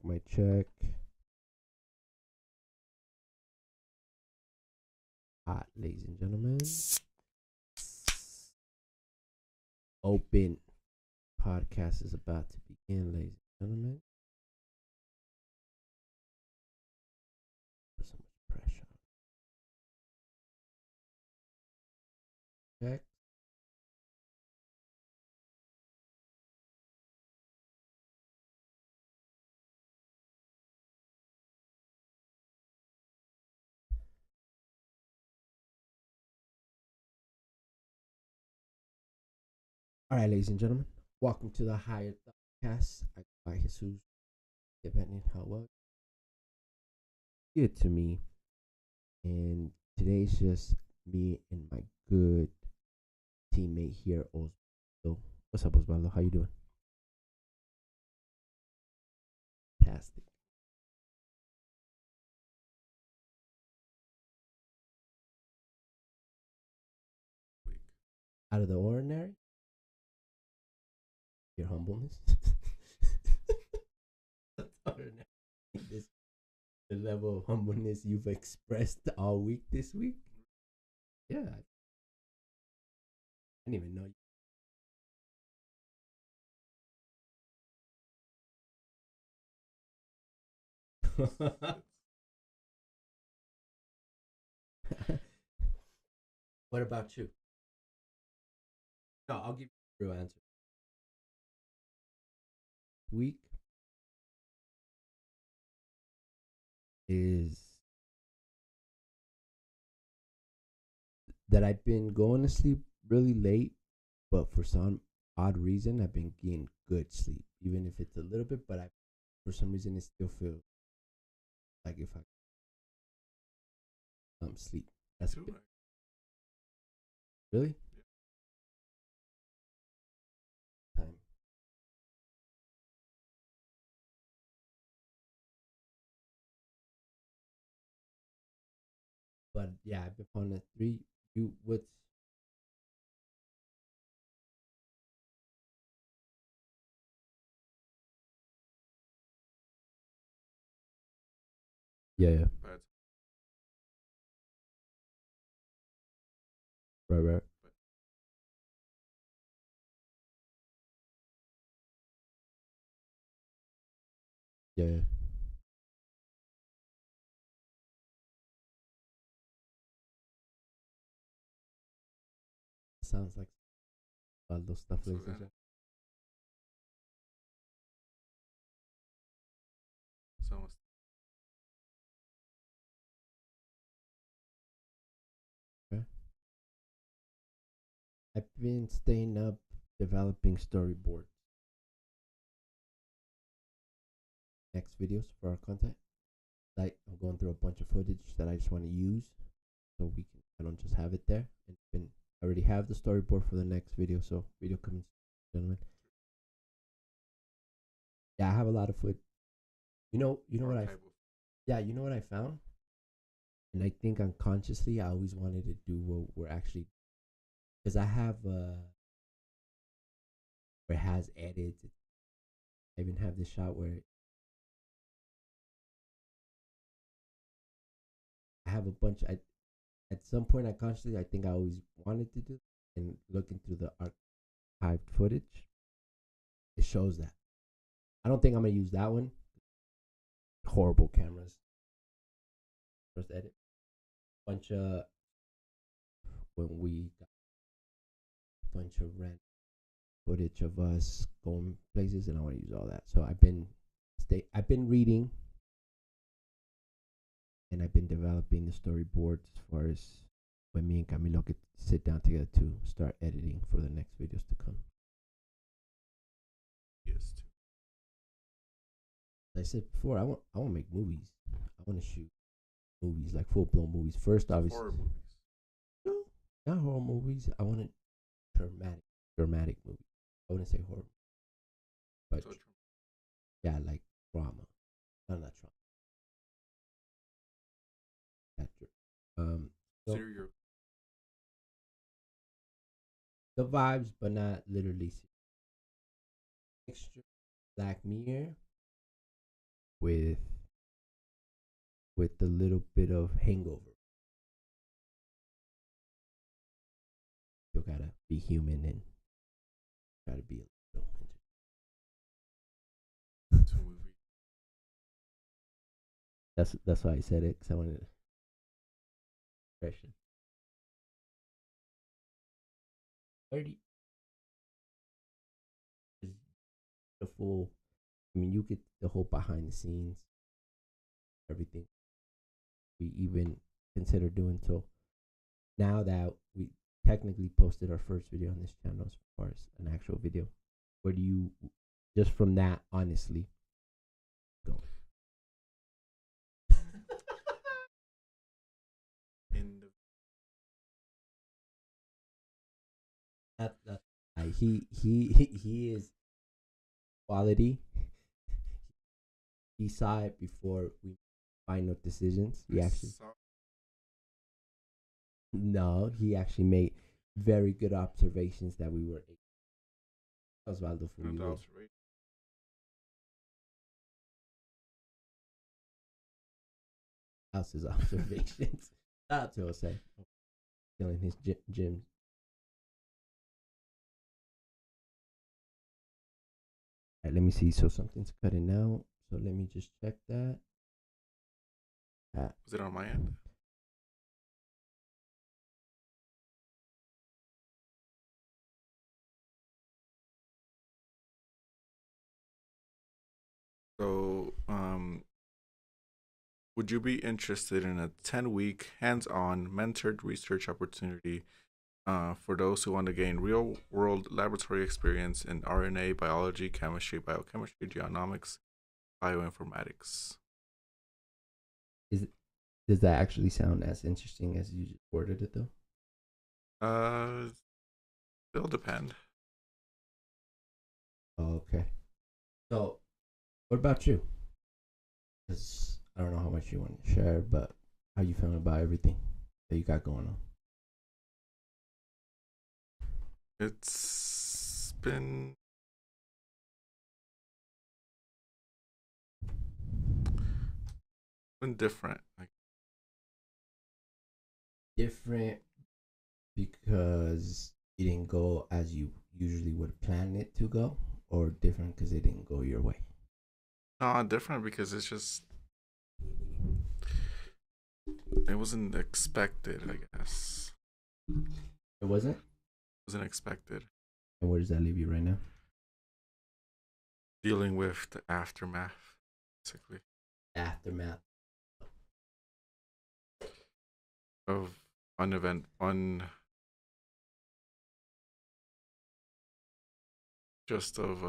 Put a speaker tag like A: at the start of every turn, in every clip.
A: My check. Hot, ladies and gentlemen. Open podcast is about to begin, ladies and gentlemen. Put so much pressure on. Check. All right, ladies and gentlemen. Welcome to the Higher Thoughtcast. I by Jesus. Depending how well. Good to me. And today's just me and my good teammate here, Osvaldo. What's up, Osvaldo? How you doing? Fantastic. Out of the ordinary? Your humbleness? Ordinary. This the level of humbleness you've expressed all week this week? Yeah. I didn't even know you. What about you? No, I'll give you a real answer. Week is that I've been going to sleep really late, but for some odd reason, I've been getting good sleep, even if it's a little bit. But I, for some reason, it still feels like if I sleep. That's good. Really time. But yeah, I've been on a three. You what's yeah, yeah. Right, right. Yeah, yeah. Sounds like all those stuff, ladies and gentlemen. Okay. I've been staying up developing storyboards, next videos for our content. Like I'm going through a bunch of footage that I just want to use, so we can. I don't just have it there. And been I already have the storyboard for the next video, so video coming, gentlemen. Yeah, I have a lot of foot. You know what I. Yeah, you know what I found, and I think unconsciously I always wanted to do what we're actually because I have where it has edits. I even have this shot where I have a bunch. At some point, I consciously I think I always wanted to do, and looking through the archived footage, it shows that. I don't think I'm gonna use that one. Horrible cameras. First edit. Bunch of when we got a bunch of rent footage of us going places, and I want to use all that. So I've been reading, and I've been developing the storyboards as far as when me and Camilo could sit down together to start editing for the next videos to come. As I said before, I want to make movies. I want to shoot movies like full blown movies. First, obviously, no, not horror movies. I want a dramatic movie. I wouldn't say horror, but yeah, like drama. No, not trauma. That so the vibes, but not literally. Mixture Black Mirror with a little bit of hangover. You gotta be human and gotta be a little. That's why I said it, because I wanted expression. 30 is the full. I mean, you get the whole behind the scenes, everything. We even consider doing so. Now that we technically posted our first video on this channel as far as an actual video, where do you, just from that, honestly, go?
B: In the
A: That he is quality. He saw it before we final decisions. He actually no, he actually made very good observations that we were. Osvaldo, for you. House's observations. Shout out to Jose. Killing his gym. Alright, let me see. So something's cutting out. So let me just check that.
B: Was it on my end? So, would you be interested in a 10-week hands-on mentored research opportunity for those who want to gain real-world laboratory experience in RNA biology, chemistry, biochemistry, genomics, bioinformatics?
A: Does that actually sound as interesting as you just worded it, though?
B: It'll depend.
A: Okay. So, what about you? Because I don't know how much you want to share, but how you feeling about everything that you got going on?
B: It's been different. Like,
A: different because it didn't go as you usually would plan it to go, or different because it didn't go your way?
B: no, different because it's just it wasn't expected, I guess.
A: It wasn't?
B: It wasn't expected.
A: And where does that leave you right now?
B: Dealing with the aftermath, basically.
A: Aftermath
B: Of just of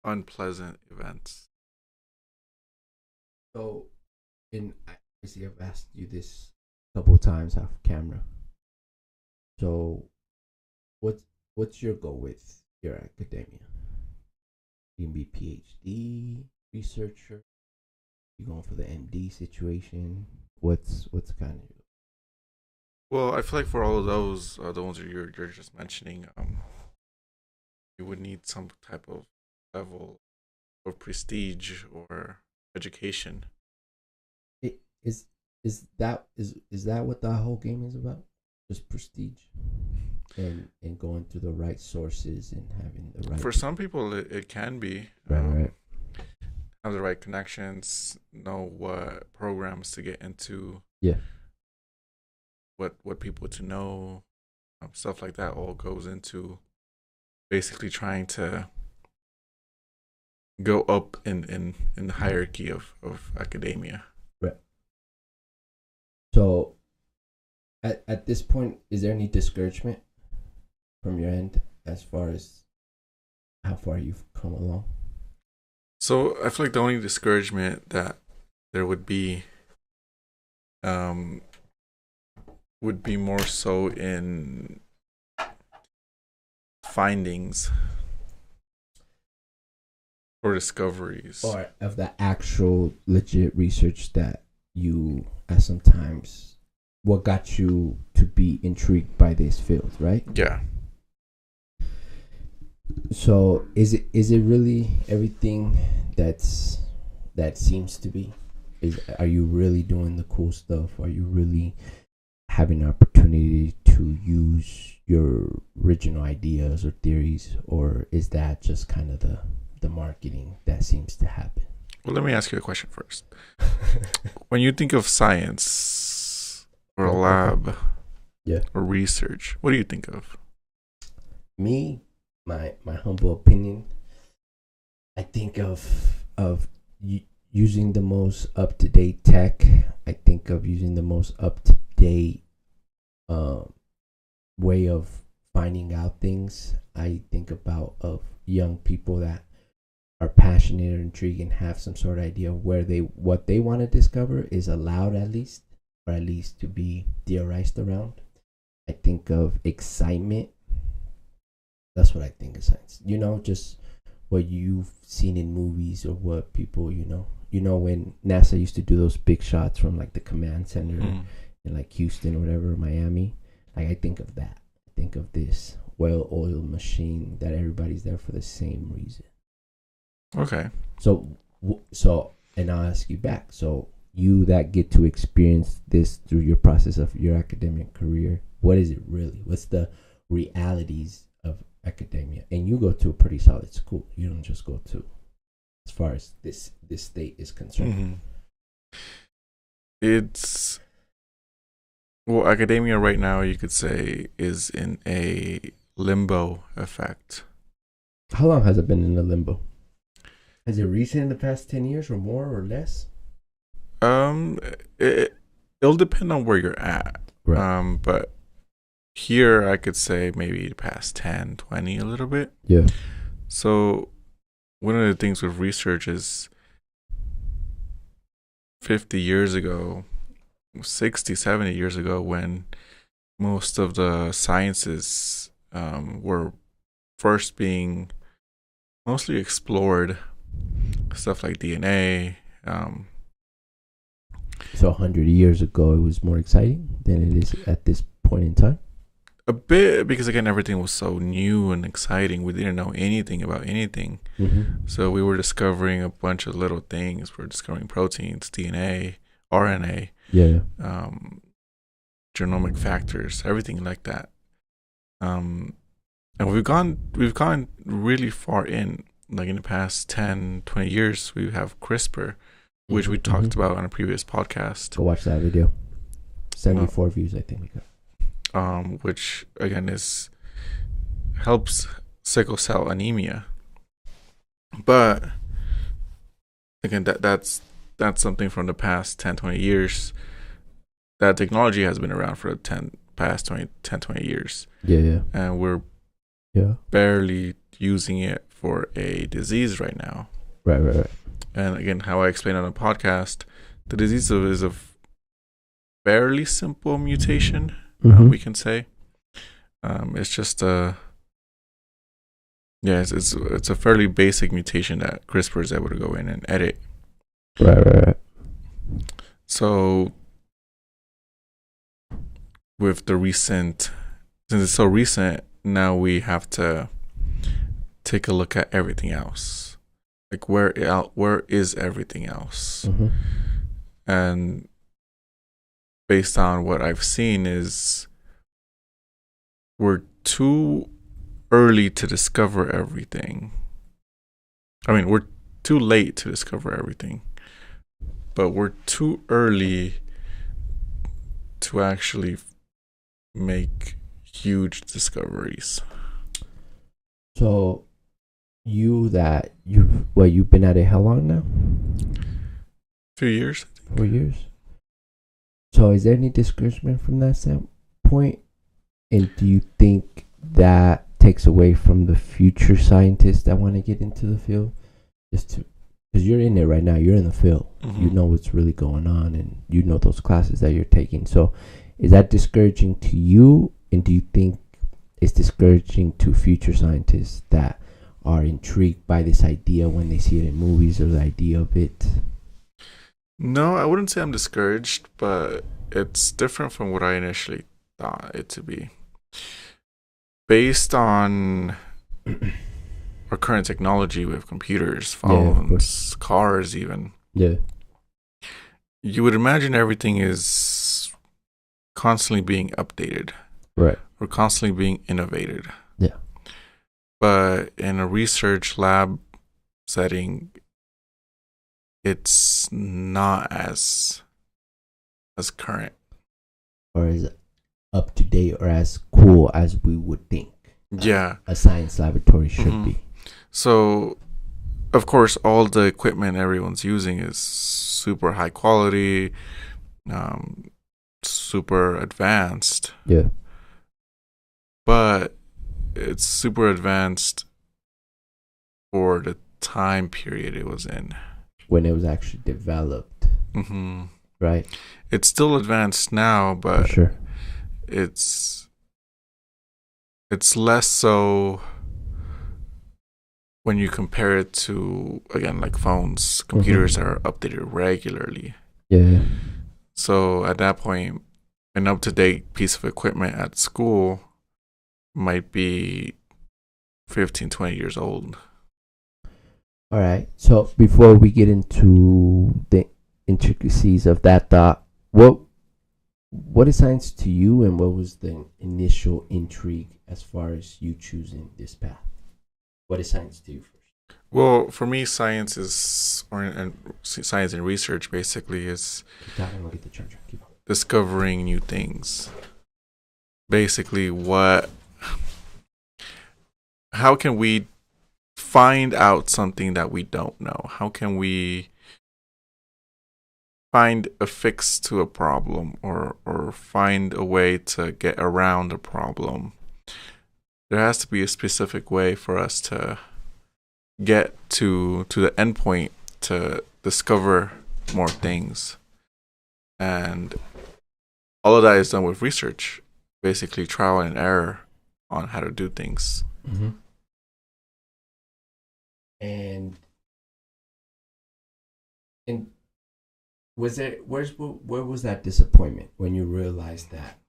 B: unpleasant events.
A: So, I see I've asked you this a couple of times off camera. So, what's your goal with your academia? You can be PhD researcher. You going for the MD situation? What's kind of?
B: Well, I feel like for all of those, the ones that you're just mentioning, you would need some type of level of prestige or education.
A: Is that what the whole game is about? Just prestige, and going through the right sources and having the right.
B: For some people, it can be.
A: Right.
B: Have the right connections, know what programs to get into.
A: Yeah.
B: What people to know, stuff like that all goes into basically trying to go up in the hierarchy of academia.
A: Right. So at this point, is there any discouragement from your end as far as how far you've come along?
B: So I feel like the only discouragement that there would be more so in findings or discoveries,
A: or of the actual legit research that you at sometimes what got you to be intrigued by this field, right?
B: Yeah.
A: So is it really everything that seems to be? Are you really doing the cool stuff? Are you really having an opportunity to use your original ideas or theories, or is that just kind of the marketing that seems to happen?
B: Well, let me ask you a question first. When you think of science or a
A: Oh, okay.
B: lab
A: Yeah.
B: or research, what do you think of?
A: Me, my humble opinion, I think of using the most up to date tech. I think of using the most up to date um, way of finding out things. I think about of young people that are passionate or intrigued and have some sort of idea of where they what they want to discover is allowed at least, or at least to be theorized around. I think of excitement. That's what I think of science. Just what you've seen in movies or what people, when NASA used to do those big shots from like the command center in like Houston or whatever, Miami. Like I think of that. I think of this well-oiled machine that everybody's there for the same reason.
B: Okay.
A: And I'll ask you back. So you that get to experience this through your process of your academic career, what is it really? What's the realities of academia? And you go to a pretty solid school. You don't just go to, as far as this state is concerned.
B: It's well, academia right now, you could say, is in a limbo effect.
A: How long has it been in a limbo? Is it recent in the past 10 years or more or less?
B: It'll depend on where you're at.
A: Right.
B: But here I could say maybe the past 10, 20 a little bit.
A: Yeah.
B: So one of the things with research is 50 years ago, 60, 70 years ago, when most of the sciences were first being mostly explored, stuff like DNA.
A: So 100 years ago, it was more exciting than it is at this point in time?
B: A bit, because again, everything was so new and exciting. We didn't know anything about anything.
A: Mm-hmm.
B: So we were discovering a bunch of little things. We were discovering proteins, DNA, RNA,
A: Yeah.
B: genomic factors, everything like that. And we've gone really far in, like in the past 10, 20 years. We have CRISPR, which we talked about on a previous podcast.
A: Go watch that video. 74 views, I think we got.
B: Which again helps sickle cell anemia. But again, that's something from the past 10, 20 years. That technology has been around for the past 20 years.
A: Yeah.
B: And we're barely using it for a disease right now.
A: Right.
B: And again, how I explained on the podcast, the disease is a fairly simple mutation, we can say. It's just it's a fairly basic mutation that CRISPR is able to go in and edit.
A: Right.
B: So with since it's so recent, now we have to take a look at everything else. Like where is everything else? And based on what I've seen is we're too early to discover everything. I mean, we're too late to discover everything, but we're too early to actually make huge discoveries.
A: So you've been at it how long now?
B: 2 years.
A: 4 years. So is there any discouragement from that standpoint? And do you think that takes away from the future scientists that want to get into the field? Because you're in it right now, you're in the field. You know what's really going on, and you know those classes that you're taking. So is that discouraging to you? And do you think it's discouraging to future scientists that are intrigued by this idea when they see it in movies, or the idea of it?
B: No, I wouldn't say I'm discouraged, but it's different from what I initially thought it to be. Based on our current technology with computers,
A: Yeah, of
B: phones,
A: course.
B: cars, even,
A: Yeah.
B: you would imagine everything is constantly being updated
A: Right.
B: or constantly being innovated.
A: Yeah.
B: But in a research lab setting, it's not as current.
A: Or as up to date or as cool as we would think
B: Yeah.
A: a science laboratory should be.
B: So, of course, all the equipment everyone's using is super high quality, super advanced.
A: Yeah.
B: But it's super advanced for the time period it was in.
A: When it was actually developed.
B: Mm-hmm.
A: Right.
B: It's still advanced now, but
A: For sure.
B: it's less so when you compare it to, again, like phones, computers that are updated regularly.
A: Yeah.
B: So at that point, an up-to-date piece of equipment at school might be 15, 20 years old.
A: All right. So before we get into the intricacies of that thought, what is science to you, and what was the initial intrigue as far as you choosing this path? What is science to you first?
B: Well, for me, science and research basically is
A: Keep talking. I'll get the charger. Keep on.
B: discovering new things. Basically, how can we find out something that we don't know? How can we find a fix to a problem, or find a way to get around a problem? There has to be a specific way for us to get to the end point to discover more things. And all of that is done with research, basically trial and error on how to do things.
A: Mm-hmm. And where was that disappointment when you realized that?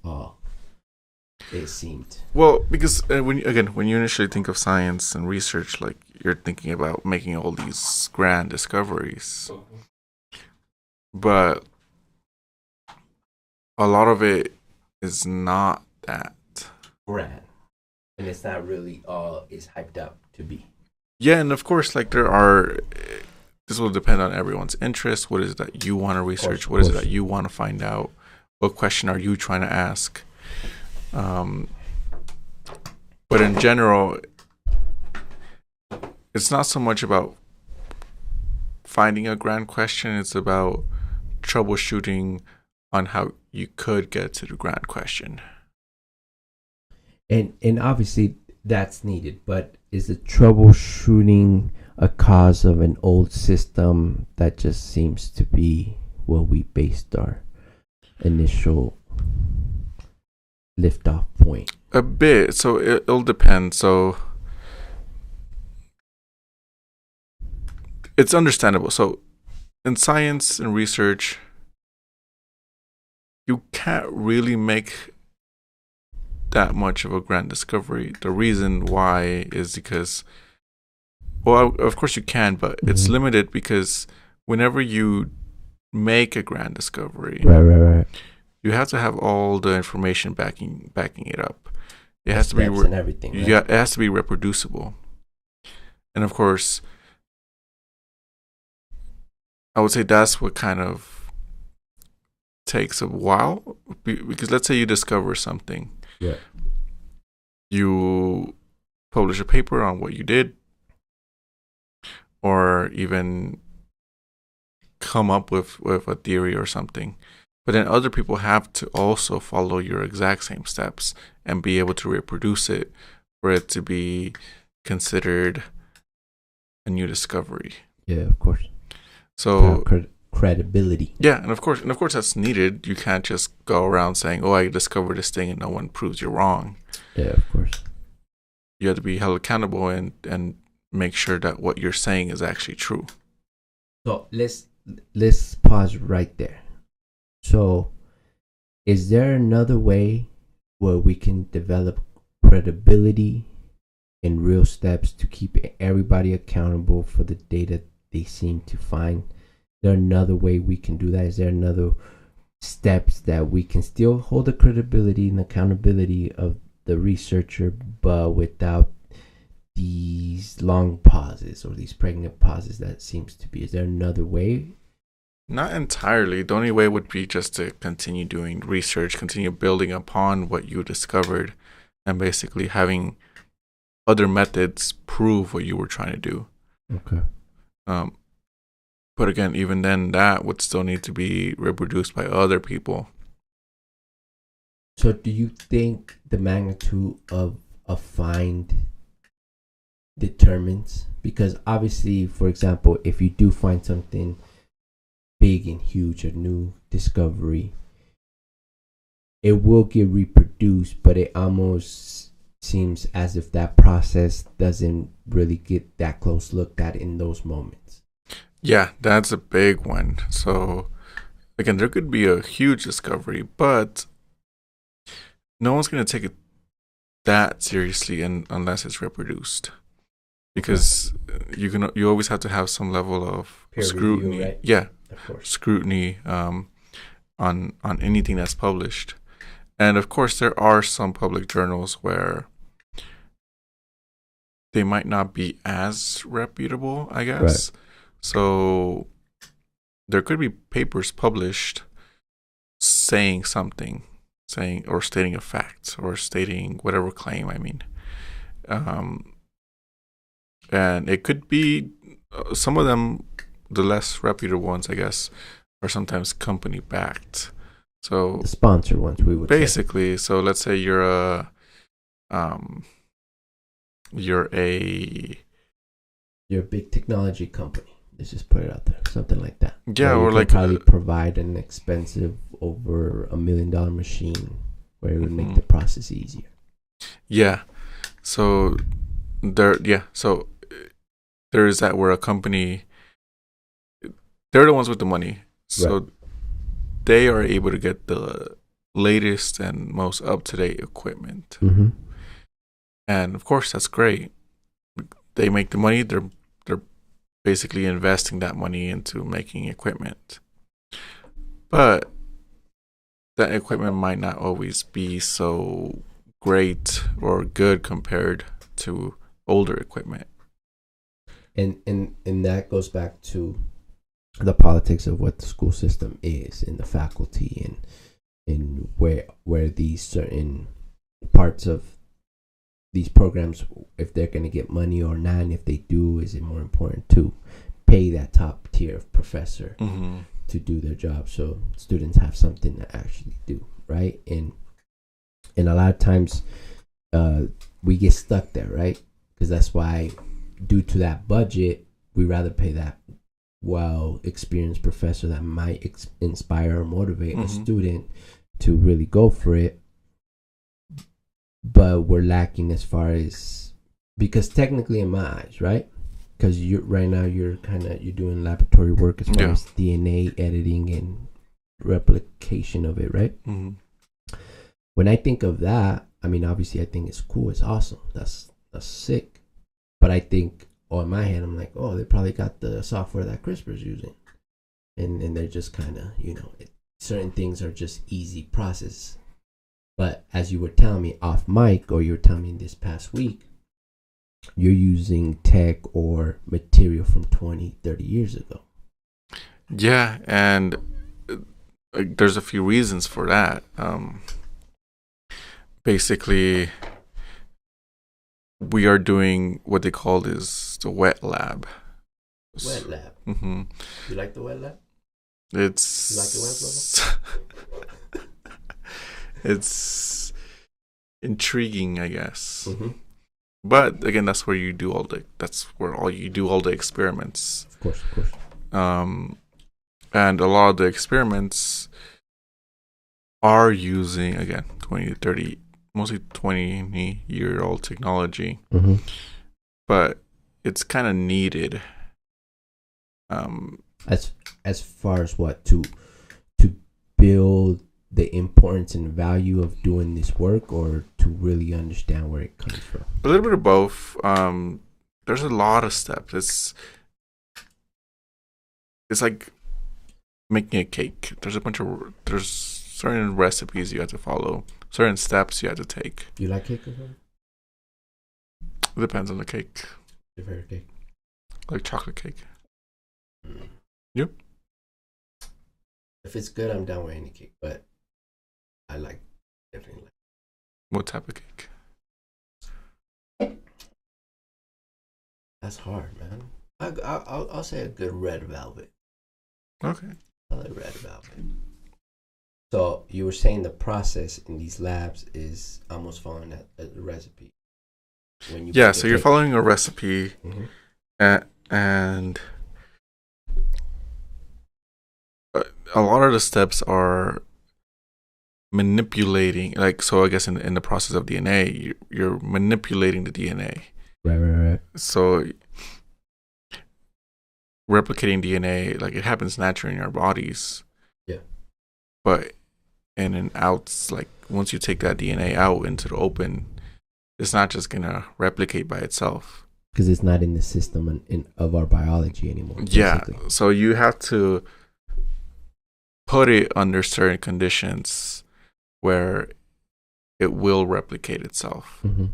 A: Oh, it seemed.
B: Well, because when you initially think of science and research, like, you're thinking about making all these grand discoveries, but a lot of it is not that
A: Grand. And it's not really all it's hyped up to be.
B: Yeah, and of course, like, this will depend on everyone's interest. What is it that you want to research? What is it that you want to find out? What question are you trying to ask? But in general, it's not so much about finding a grand question. It's about troubleshooting on how you could get to the grand question.
A: And obviously that's needed, but is the troubleshooting a cause of an old system that just seems to be where we based our initial liftoff point?
B: A bit. So it'll depend. So it's understandable. So in science and research, you can't really make that much of a grand discovery. The reason why is because, well, of course you can, but it's limited, because whenever you make a grand discovery,
A: right,
B: you have to have all the information backing it up. It has to be
A: and everything. Right?
B: Yeah, it has to be reproducible. And of course, I would say that's what kind of takes a while, because let's say you discover something.
A: Yeah.
B: You publish a paper on what you did, or even come up with a theory or something. But then other people have to also follow your exact same steps and be able to reproduce it for it to be considered a new discovery.
A: Yeah, of course.
B: So
A: credibility.
B: Yeah, and of course that's needed. You can't just go around saying, "Oh, I discovered this thing," and no one proves you're wrong.
A: Yeah, of course.
B: You have to be held accountable and make sure that what you're saying is actually true.
A: So let's pause right there. So, is there another way where we can develop credibility and real steps to keep everybody accountable for the data they seem to find? Is there another way we can do that? Is there another steps that we can still hold the credibility and accountability of the researcher, but without these long pauses or these pregnant pauses that seems to be? Is there another way?
B: Not entirely. The only way would be just to continue doing research, continue building upon what you discovered, and basically having other methods prove what you were trying to do.
A: Okay.
B: But again, even then, that would still need to be reproduced by other people.
A: So do you think the magnitude of a find determines? Because obviously, for example, if you do find something big and huge, a new discovery, it will get reproduced, but it almost seems as if that process doesn't really get that close looked at in those moments.
B: Yeah, that's a big one. So again, there could be a huge discovery, but no one's going to take it that seriously unless it's reproduced, because you always have to have some level of
A: Peer
B: scrutiny.
A: review, right?
B: Yeah,
A: Of course.
B: scrutiny on anything that's published. And of course, there are some public journals where they might not be as reputable, I guess.
A: Right.
B: So there could be papers published saying something, or stating a fact, or stating whatever claim, I mean. And it could be some of them, the less reputable ones, I guess, are sometimes company backed. So
A: The sponsored ones, we would say.
B: basically, so let's say you're a
A: You're a big technology company. Let's just put it out there, something like that.
B: yeah,
A: Where
B: or
A: you
B: like
A: can probably provide an expensive, over $1 million machine where it would make the process easier.
B: yeah. So so there is that where a company, they're the ones with the money, so
A: Right.
B: they are able to get the latest and most up-to-date equipment.
A: Mm-hmm.
B: And of course, that's great. They make the money. They're basically investing that money into making equipment. But that equipment might not always be so great or good compared to older equipment.
A: And that goes back to the politics of what the school system is, and the faculty, and where these certain parts of these programs, if they're going to get money or not, and if they do, is it more important to pay that top tier of professor to do their job, so students have something to actually do, right? And a lot of times we get stuck there, right? Because that's why, due to that budget, we rather pay that well-experienced professor that might inspire or motivate a student to really go for it. But we're lacking as far as, because technically, in my eyes, right? Because right now you're doing laboratory work as far as DNA editing and replication of it, right? When I think of that, I mean, obviously, I think it's cool, it's awesome, that's sick. But I think, in my head, I'm like, oh, they probably got the software that CRISPR's using, and they're just kind of, certain things are just easy process. But as you were telling me off mic, or you were telling me this past week, you're using tech or material from 20, 30 years ago.
B: Yeah, and there's a few reasons for that. Basically, we are doing what they call is the wet lab.
A: Wet lab.
B: Mm-hmm.
A: You like the wet lab?
B: It's
A: You like the wet lab?
B: It's intriguing, I guess.
A: Mm-hmm.
B: But again, that's where you do all the experiments.
A: Of course.
B: And a lot of the experiments are using, again, 20 to 30, mostly 20-year-old technology.
A: Mm-hmm.
B: But it's kind of needed.
A: As far as what, to build the importance and value of doing this work, or to really understand where it comes from?
B: A little bit of both. There's a lot of steps. It's like making a cake. There's certain recipes you have to follow, certain steps you have to take.
A: You like cake or something?
B: It depends on the cake.
A: Your favorite cake?
B: Like chocolate cake.
A: Mm.
B: Yep.
A: If it's good, I'm down with any cake, but I definitely like.
B: What type of cake?
A: That's hard, man. I'll say a good red velvet.
B: Okay.
A: I like red velvet. So you were saying the process in these labs is almost following a recipe. When you
B: so you're following a recipe, and a lot of the steps are manipulating. Like, so I guess in the process of DNA, you're manipulating the DNA.
A: Right.
B: So replicating DNA, like, it happens naturally in our bodies.
A: Yeah.
B: But in and outs, like, once you take that DNA out into the open, it's not just gonna replicate by itself.
A: Because it's not in the system of our biology anymore.
B: Yeah.
A: Basically.
B: So you have to put it under certain conditions where it will replicate itself.
A: Mm-hmm.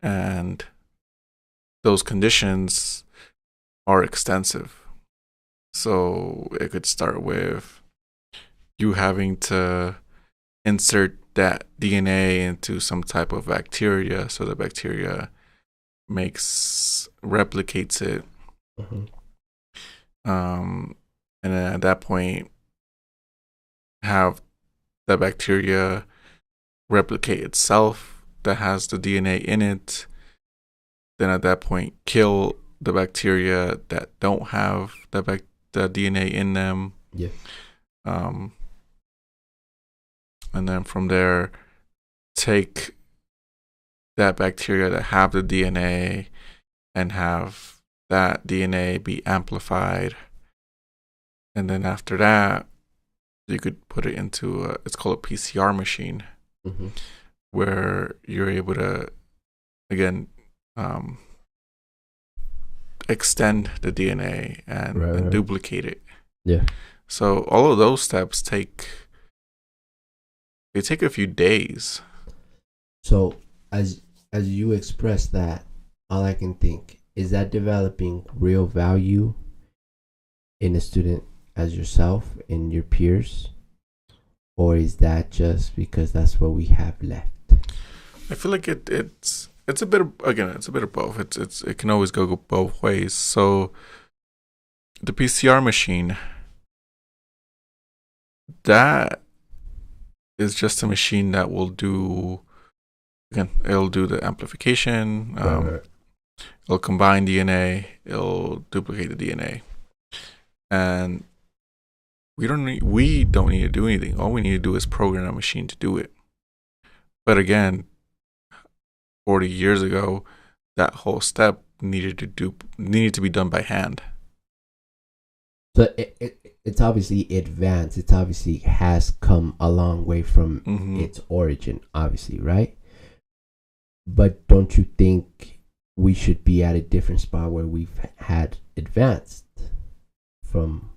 B: And those conditions are extensive. So it could start with you having to insert that DNA into some type of bacteria, so the bacteria replicates it.
A: Mm-hmm.
B: And then at that point, have the bacteria replicate itself that has the DNA in it. Then at that point, kill the bacteria that don't have the DNA in them.
A: Yeah.
B: And then from there, take that bacteria that have the DNA and have that DNA be amplified. And then after that, you could put it into it's called a PCR machine,
A: mm-hmm.
B: where you're able to, again, extend the DNA and duplicate it.
A: Yeah.
B: So all of those steps take a few days.
A: So as you express that, all I can think is that developing real value in a student as yourself and your peers, or is that just because that's what we have left?
B: I feel like it's a bit of, again, it's a bit of both. It can always go both ways. So the PCR machine, that is just a machine that will do, again, it'll do the amplification, it'll combine DNA, it'll duplicate the DNA, and we don't need to do anything. All we need to do is program a machine to do it. But again, 40 years ago, that whole step needed to be done by hand.
A: So it's obviously advanced. It obviously has come a long way from its origin, obviously, right? But don't you think we should be at a different spot where we've had advanced from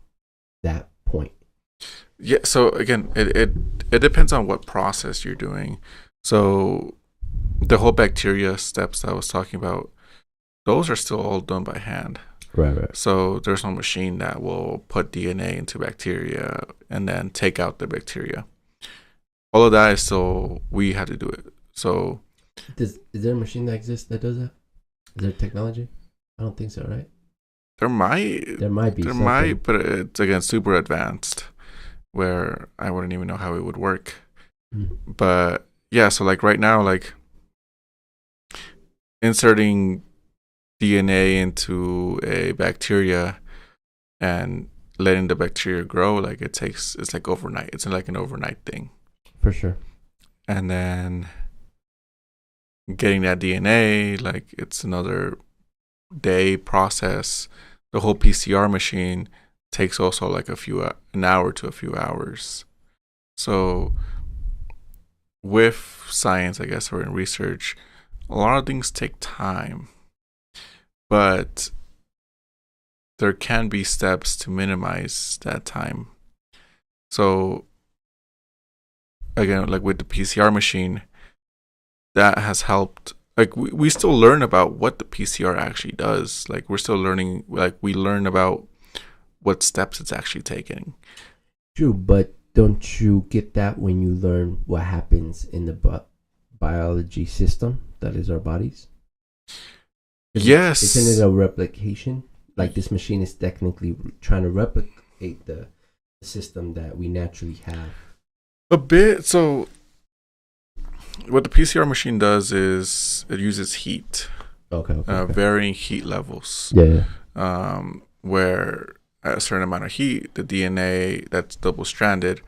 A: that point?
B: Yeah, so again, it depends on what process you're doing. So the whole bacteria steps that I was talking about, those are still all done by hand.
A: Right.
B: So there's no machine that will put DNA into bacteria and then take out the bacteria. All of that is still, we have to do it. So
A: is there a machine that exists that does that? Is there technology? I don't think so, right?
B: There might be, but it's, again, super advanced, where I wouldn't even know how it would work. But yeah, so like right now, like inserting DNA into a bacteria and letting the bacteria grow, like it's like overnight. It's like an overnight thing.
A: For sure.
B: And then getting that DNA, like, it's another day process. The whole PCR machine takes also like an hour to a few hours. So with science, I guess, or in research, a lot of things take time, but there can be steps to minimize that time. So again, like with the PCR machine, that has helped. Like we still learn about what the PCR actually does. Like we're still learning. Like we learn about what steps it's actually taking.
A: True, but don't you get that when you learn what happens in the biology system that is our bodies?
B: Yes.
A: Isn't it a replication? Like this machine is technically trying to replicate the system that we naturally have.
B: A bit. So what the PCR machine does is it uses heat.
A: Okay.
B: Varying heat levels.
A: Yeah.
B: Where at a certain amount of heat, the DNA that's double stranded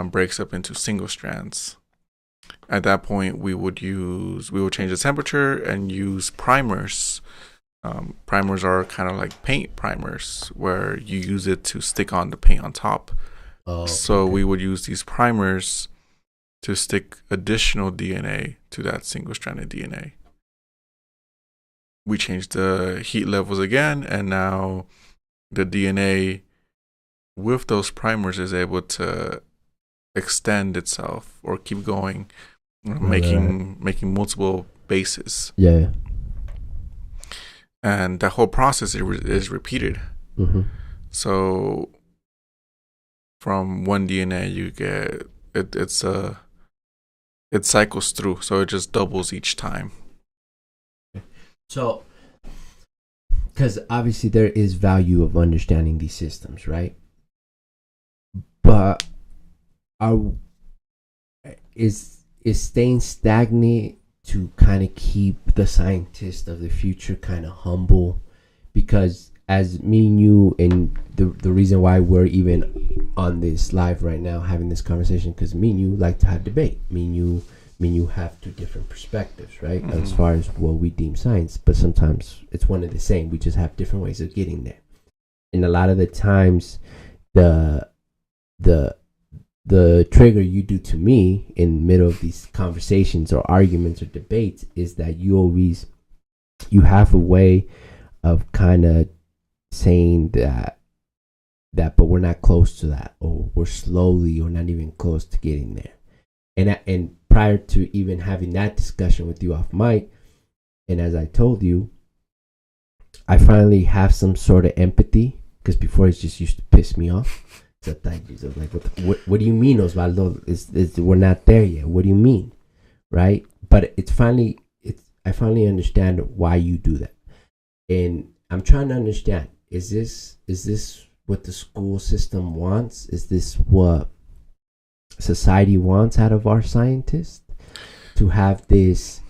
B: breaks up into single strands. At that point, we would change the temperature and use primers. Primers are kind of like paint primers, where you use it to stick on the paint on top. So we would use these primers to stick additional DNA to that single-stranded DNA. We changed the heat levels again, and now the DNA with those primers is able to extend itself or keep going, making multiple bases.
A: Yeah.
B: And that whole process is repeated.
A: Mm-hmm.
B: So from one DNA, you get it cycles through, so it just doubles each time.
A: So, because obviously there is value of understanding these systems, right? But is staying stagnant to kind of keep the scientists of the future kind of humble? Because as me and you, and the reason why we're even on this live right now having this conversation, because me and you like to have debate. Me and you have two different perspectives, right? Mm-hmm. As far as what we deem science, but sometimes it's one and the same. We just have different ways of getting there. And a lot of the times, the trigger you do to me in the middle of these conversations or arguments or debates is that you have a way of kind of saying that but we're not close to that, or we're slowly or not even close to getting there. And prior to even having that discussion with you off mic, and as I told you, I finally have some sort of empathy, because before it just used to piss me off. So like, what do you mean, Osvaldo? Is we're not there yet? What do you mean, right? But I finally understand why you do that, and I'm trying to understand: is this what the school system wants? Is this what society wants out of our scientists, to have this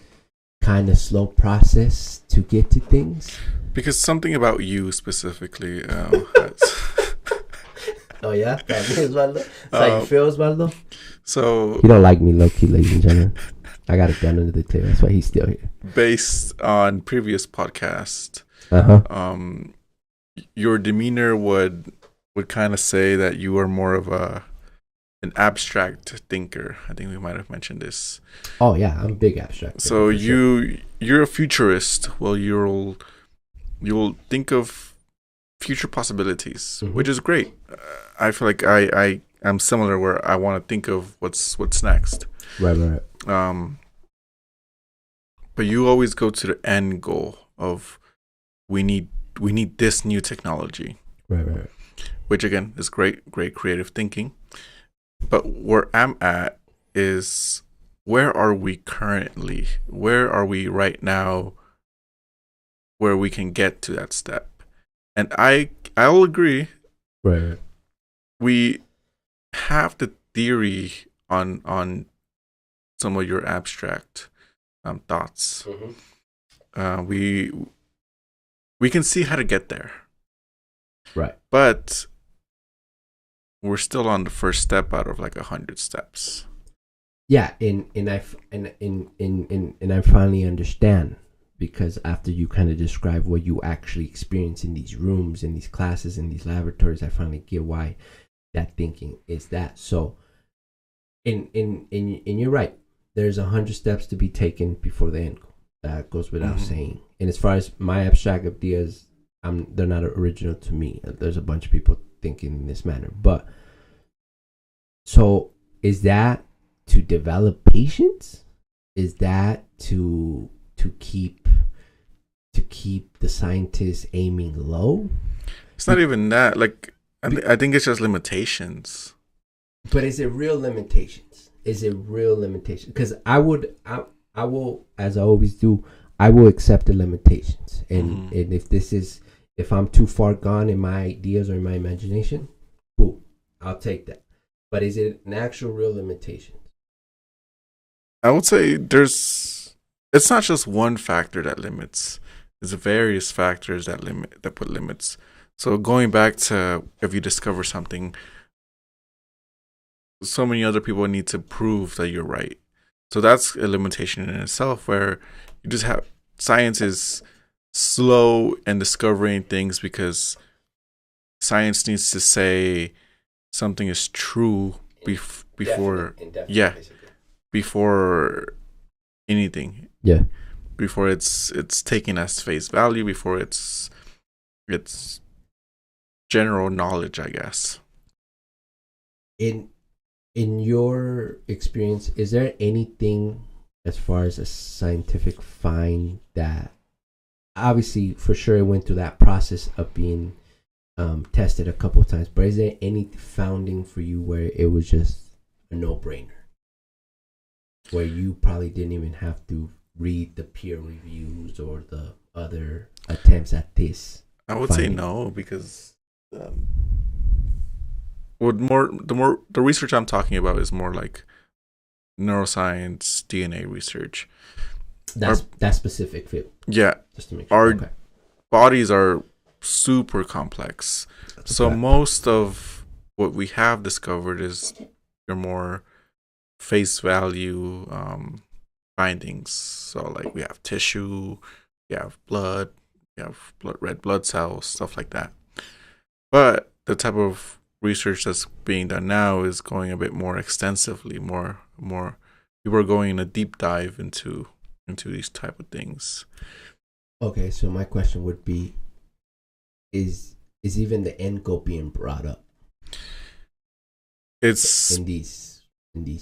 A: kind of slow process to get to things?
B: Because something about you specifically.
A: Oh yeah, that me, Osvaldo. That's how you feel, Osvaldo?
B: So
A: you don't like me, low key, ladies and gentlemen. I got a gun under the table. That's why he's still here.
B: Based on previous podcast, your demeanor would kind of say that you are more of an abstract thinker. I think we might have mentioned this.
A: Oh yeah, I'm a big abstract.
B: So you're a futurist. Well, you'll think of future possibilities, which is great. I feel like I'm similar, where I want to think of what's next.
A: Right.
B: But you always go to the end goal of we need this new technology.
A: Right.
B: Which again is great creative thinking. But where I'm at is, where are we currently? Where are we right now where we can get to that step? And I'll agree.
A: Right.
B: We have the theory on some of your abstract thoughts. Mm-hmm. We can see how to get there.
A: Right.
B: But we're still on the first step out of like 100 steps.
A: Yeah, and I finally understand, because after you kind of describe what you actually experience in these rooms, in these classes, in these laboratories, I finally get why that thinking is that. So And you're right. There's 100 steps to be taken before the end goal. That goes without saying. And as far as my abstract ideas, they're not original to me. There's a bunch of people thinking in this manner. But so is that to develop patience? Is that to keep the scientists aiming low?
B: It's not even that. Like, I think it's just limitations.
A: But is it real limitations? Is it real limitations? Because I will, as I always do, I will accept the limitations. And if I'm too far gone in my ideas or in my imagination, cool, I'll take that. But is it an actual real limitation?
B: I would say it's not just one factor that limits. There's various factors that put limits. So going back to, if you discover something, so many other people need to prove that you're right. So that's a limitation in itself, where you just have, science is slow in discovering things because science needs to say something is true before before anything.
A: Yeah.
B: Before it's taken as face value, before it's general knowledge, I guess.
A: In your experience, is there anything as far as a scientific find that, obviously for sure it went through that process of being tested a couple of times, but is there any founding for you where it was just a no-brainer, where you probably didn't even have to read the peer reviews or the other attempts at this?
B: I would say no, because the research I'm talking about is more like neuroscience, DNA research.
A: That's that specific field.
B: Yeah,
A: just to make sure.
B: Our bodies are super complex, so most of what we have discovered is your more face value findings. So like we have tissue, we have blood, we have red blood cells, stuff like that. But the type of research that's being done now is going a bit more extensively. More people are going in a deep dive into these type of things.
A: Okay, so my question would be, is even the end goal being brought up?
B: It's
A: in these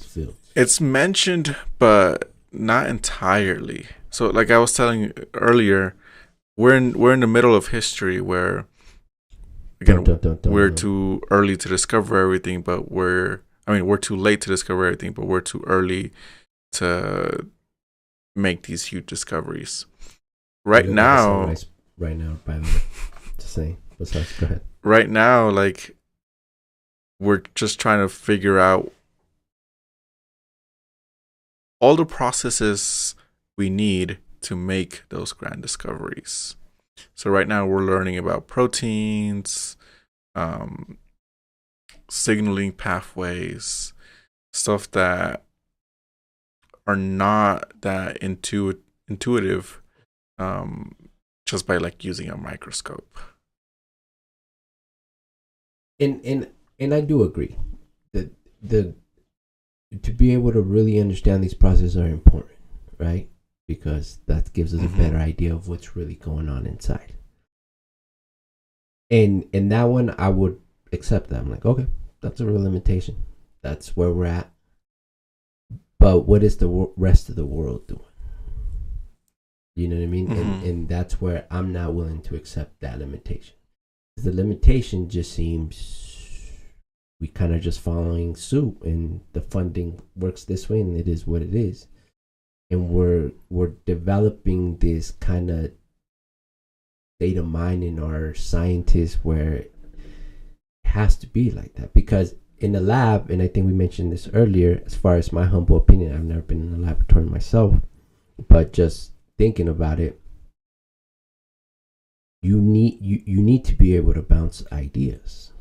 A: fields.
B: It's mentioned, but not entirely. So like I was telling you earlier, we're in the middle of history where, again, we're too early to discover everything, but we're too late to discover everything, but we're too early to make these huge discoveries. Right now,
A: by the way, to say, go ahead.
B: Right now, like, we're just trying to figure out all the processes we need to make those grand discoveries. So right now we're learning about proteins, signaling pathways, stuff that are not that intuitive just by like using a microscope.
A: And I do agree that to be able to really understand these processes are important, right? Because that gives us a better idea of what's really going on inside. And in that one, I would accept that. I'm like, okay, that's a real limitation. That's where we're at. But what is the rest of the world doing? You know what I mean? And that's where I'm not willing to accept that limitation. The limitation just seems we kind of just following suit, and the funding works this way, and it is what it is. And we're developing this kind of state of mind in our scientists where it has to be like that. Because in the lab, and I think we mentioned this earlier, as far as my humble opinion, I've never been in a laboratory myself, but just thinking about it, you need to be able to bounce ideas,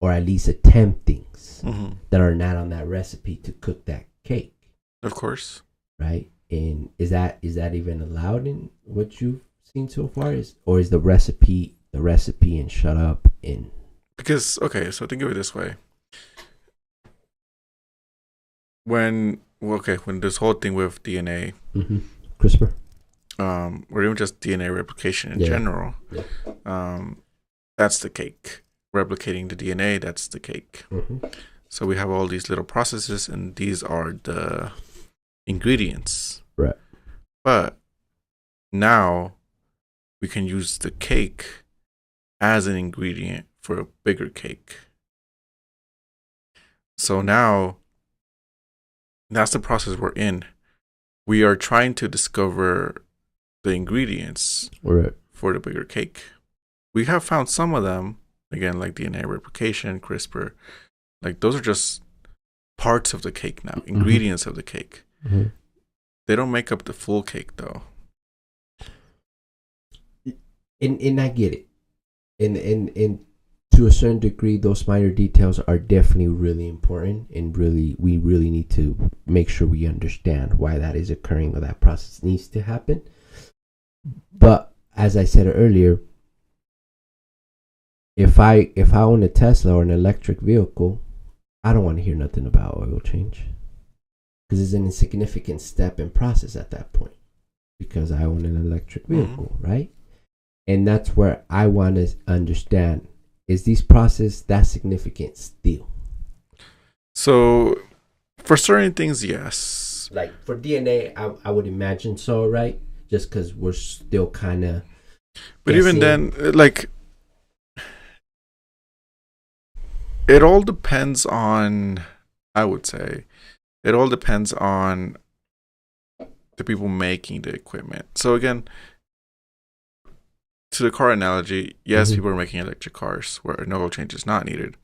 A: or at least attempt things that are not on that recipe to cook that cake.
B: Of course.
A: Right? And is that even allowed in what you've seen so far? Or is the recipe and shut up in?
B: Because, okay, so think of it this way. when this whole thing with DNA,
A: CRISPR,
B: or even just DNA replication in
A: Yeah.
B: general,
A: Yeah.
B: That's the cake. Replicating the DNA, that's the cake. So we have all these little processes, and these are the ingredients.
A: Right.
B: But now we can use the cake as an ingredient for a bigger cake. So now that's the process we're in. We are trying to discover the ingredients
A: Right.
B: for the bigger cake. We have found some of them, again, like DNA replication, CRISPR. Like, those are just parts of the cake now, ingredients of the cake. They don't make up the full cake, though.
A: And I get it. And to a certain degree, those minor details are definitely really important, and we really need to make sure we understand why that is occurring, or that process needs to happen. But as I said earlier, if I own a Tesla or an electric vehicle, I don't want to hear nothing about oil change, because it's an insignificant step in process at that point, because I own an electric vehicle, right? And that's where I want to understand, is these process that significant still?
B: So for certain things, yes.
A: Like for DNA, I would imagine so, right? Just because we're still kind of.
B: But even then, like, it all depends on, I would say, it all depends on the people making the equipment. So again, to the car analogy, yes, people are making electric cars where no oil change is not needed,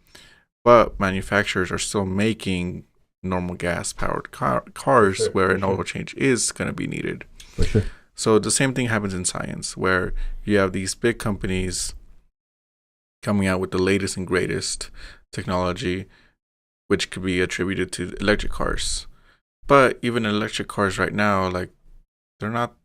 B: but manufacturers are still making normal gas-powered cars where an oil change is going to be needed.
A: For sure.
B: So the same thing happens in science, where you have these big companies coming out with the latest and greatest technology, which could be attributed to electric cars. But even electric cars right now, like, they're not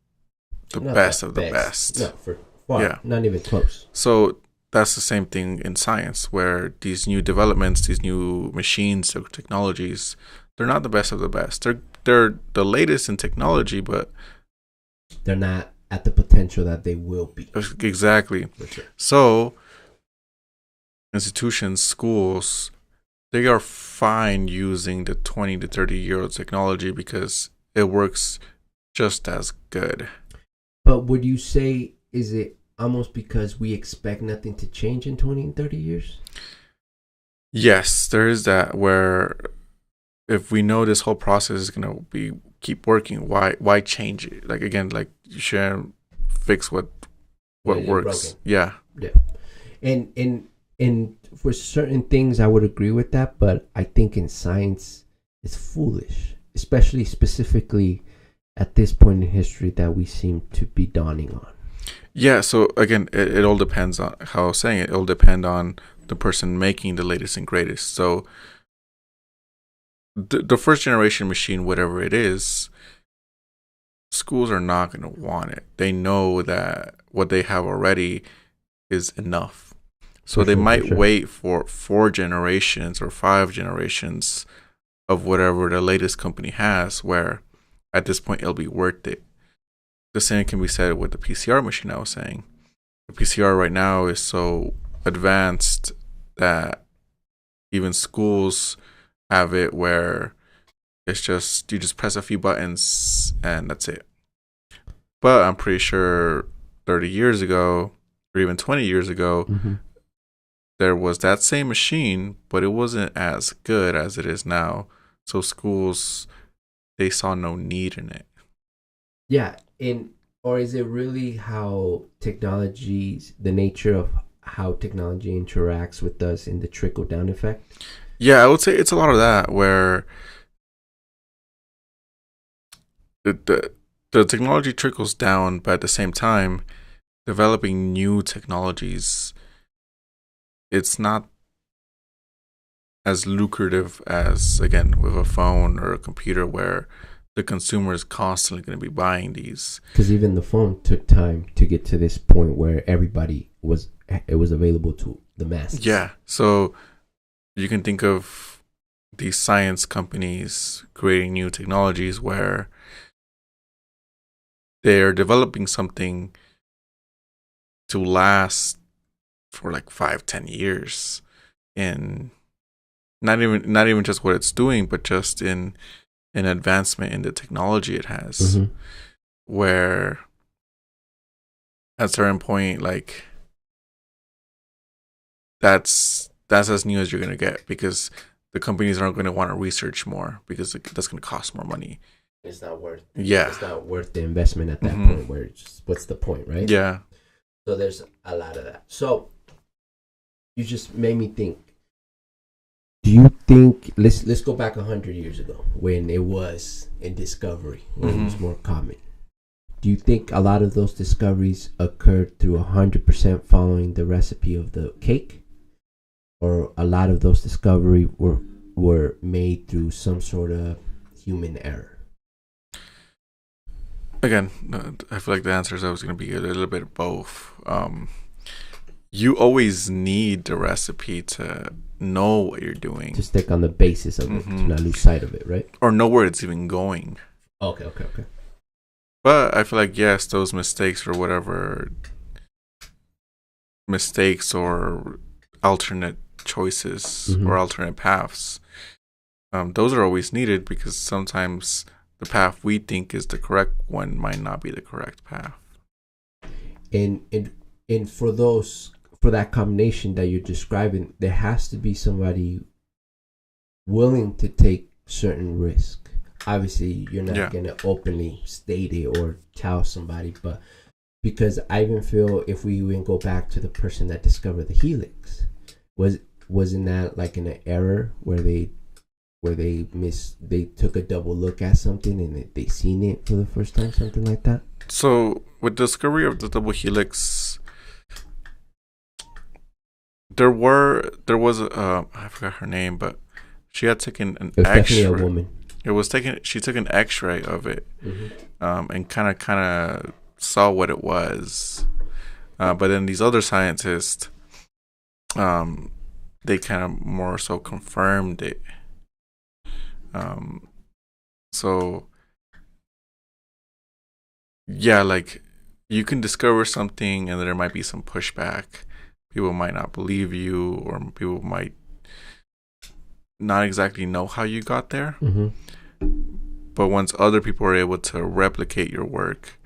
B: the best of the best.
A: No, for far, not even close.
B: So that's the same thing in science, where these new developments, these new machines, technologies, they're not the best of the best. They're the latest in technology, but
A: they're not at the potential that they will be.
B: Exactly.
A: Sure.
B: So institutions, schools, they are fine using the 20 to 30-year-old technology because it works just as good.
A: But would you say, is it almost because we expect nothing to change in 20 and 30 years?
B: Yes, there is that, where if we know this whole process is going to keep working, why change it? Like, again, like, you shouldn't fix what works. Yeah.
A: And for certain things I would agree with that, but I think in science it's foolish, especially specifically at this point in history that we seem to be dawning on.
B: Yeah, so again, it all depends on how I was saying it. It'll depend on the person making the latest and greatest. So the first generation machine, whatever it is, schools are not going to want it. They know that what they have already is enough. So they might wait for 4 generations or 5 generations of whatever the latest company has, where at this point it'll be worth it. The same can be said with the PCR machine I was saying. The PCR right now is so advanced that even schools have it where it's just, you just press a few buttons and that's it. But I'm pretty sure 30 years ago or even 20 years ago, there was that same machine, but it wasn't as good as it is now. So schools, they saw no need in it.
A: Yeah, or is it really how the nature of how technology interacts with us in the trickle-down effect?
B: Yeah, I would say it's a lot of that, where the technology trickles down, but at the same time, developing new technologies, it's not as lucrative as, again, with a phone or a computer, where the consumer is constantly going to be buying these.
A: Because even the phone took time to get to this point where it was available to the masses.
B: Yeah, so you can think of these science companies creating new technologies where they're developing something to last for like 5-10 years in not even just what it's doing, but just in an advancement in the technology it has,
A: Mm-hmm.
B: where at a certain point, like that's as new as you're gonna get, because the companies aren't going to want to research more because that's going to cost more money.
A: It's not worth.
B: Yeah.
A: It's not worth the investment at that
B: Mhm.
A: point. Where it's just, what's the point, right?
B: Yeah.
A: So there's a lot of that. So you just made me think. Do you think let's go back 100 years ago when it was in discovery, when it was
B: Mhm.
A: more common? Do you think a lot of those discoveries occurred through 100% following the recipe of the cake, or a lot of those discoveries were made through some sort of human error?
B: Again, I feel like the answer is always going to be a little bit of both. You always need the recipe to know what you're doing,
A: To stick on the basis of it, to
B: Mhm.
A: not lose sight of it, right?
B: or know where it's even going.
A: Okay.
B: But I feel like, yes, those mistakes or whatever mistakes or alternate choices
A: Mhm.
B: or alternate paths, those are always needed, because sometimes the path we think is the correct one might not be the correct path.
A: And for that combination that you're describing, there has to be somebody willing to take certain risk. Obviously, you're not
B: Yeah.
A: gonna openly state it or tell somebody, but because I even feel if we even go back to the person that discovered the helix, wasn't that like an error where they took a double look at something and they seen it for the first time, something like that?
B: So with the discovery of the double helix, there was I forgot her name, but she had taken an
A: It was definitely a
B: X-ray.
A: woman.
B: She took an X-ray of it,
A: Mm-hmm.
B: and kind of saw what it was. But then these other scientists, they kind of more so confirmed it. So yeah, like you can discover something and there might be some pushback. People might not believe you, or people might not exactly know how you got there.
A: Mm-hmm.
B: But once other people are able to replicate your work,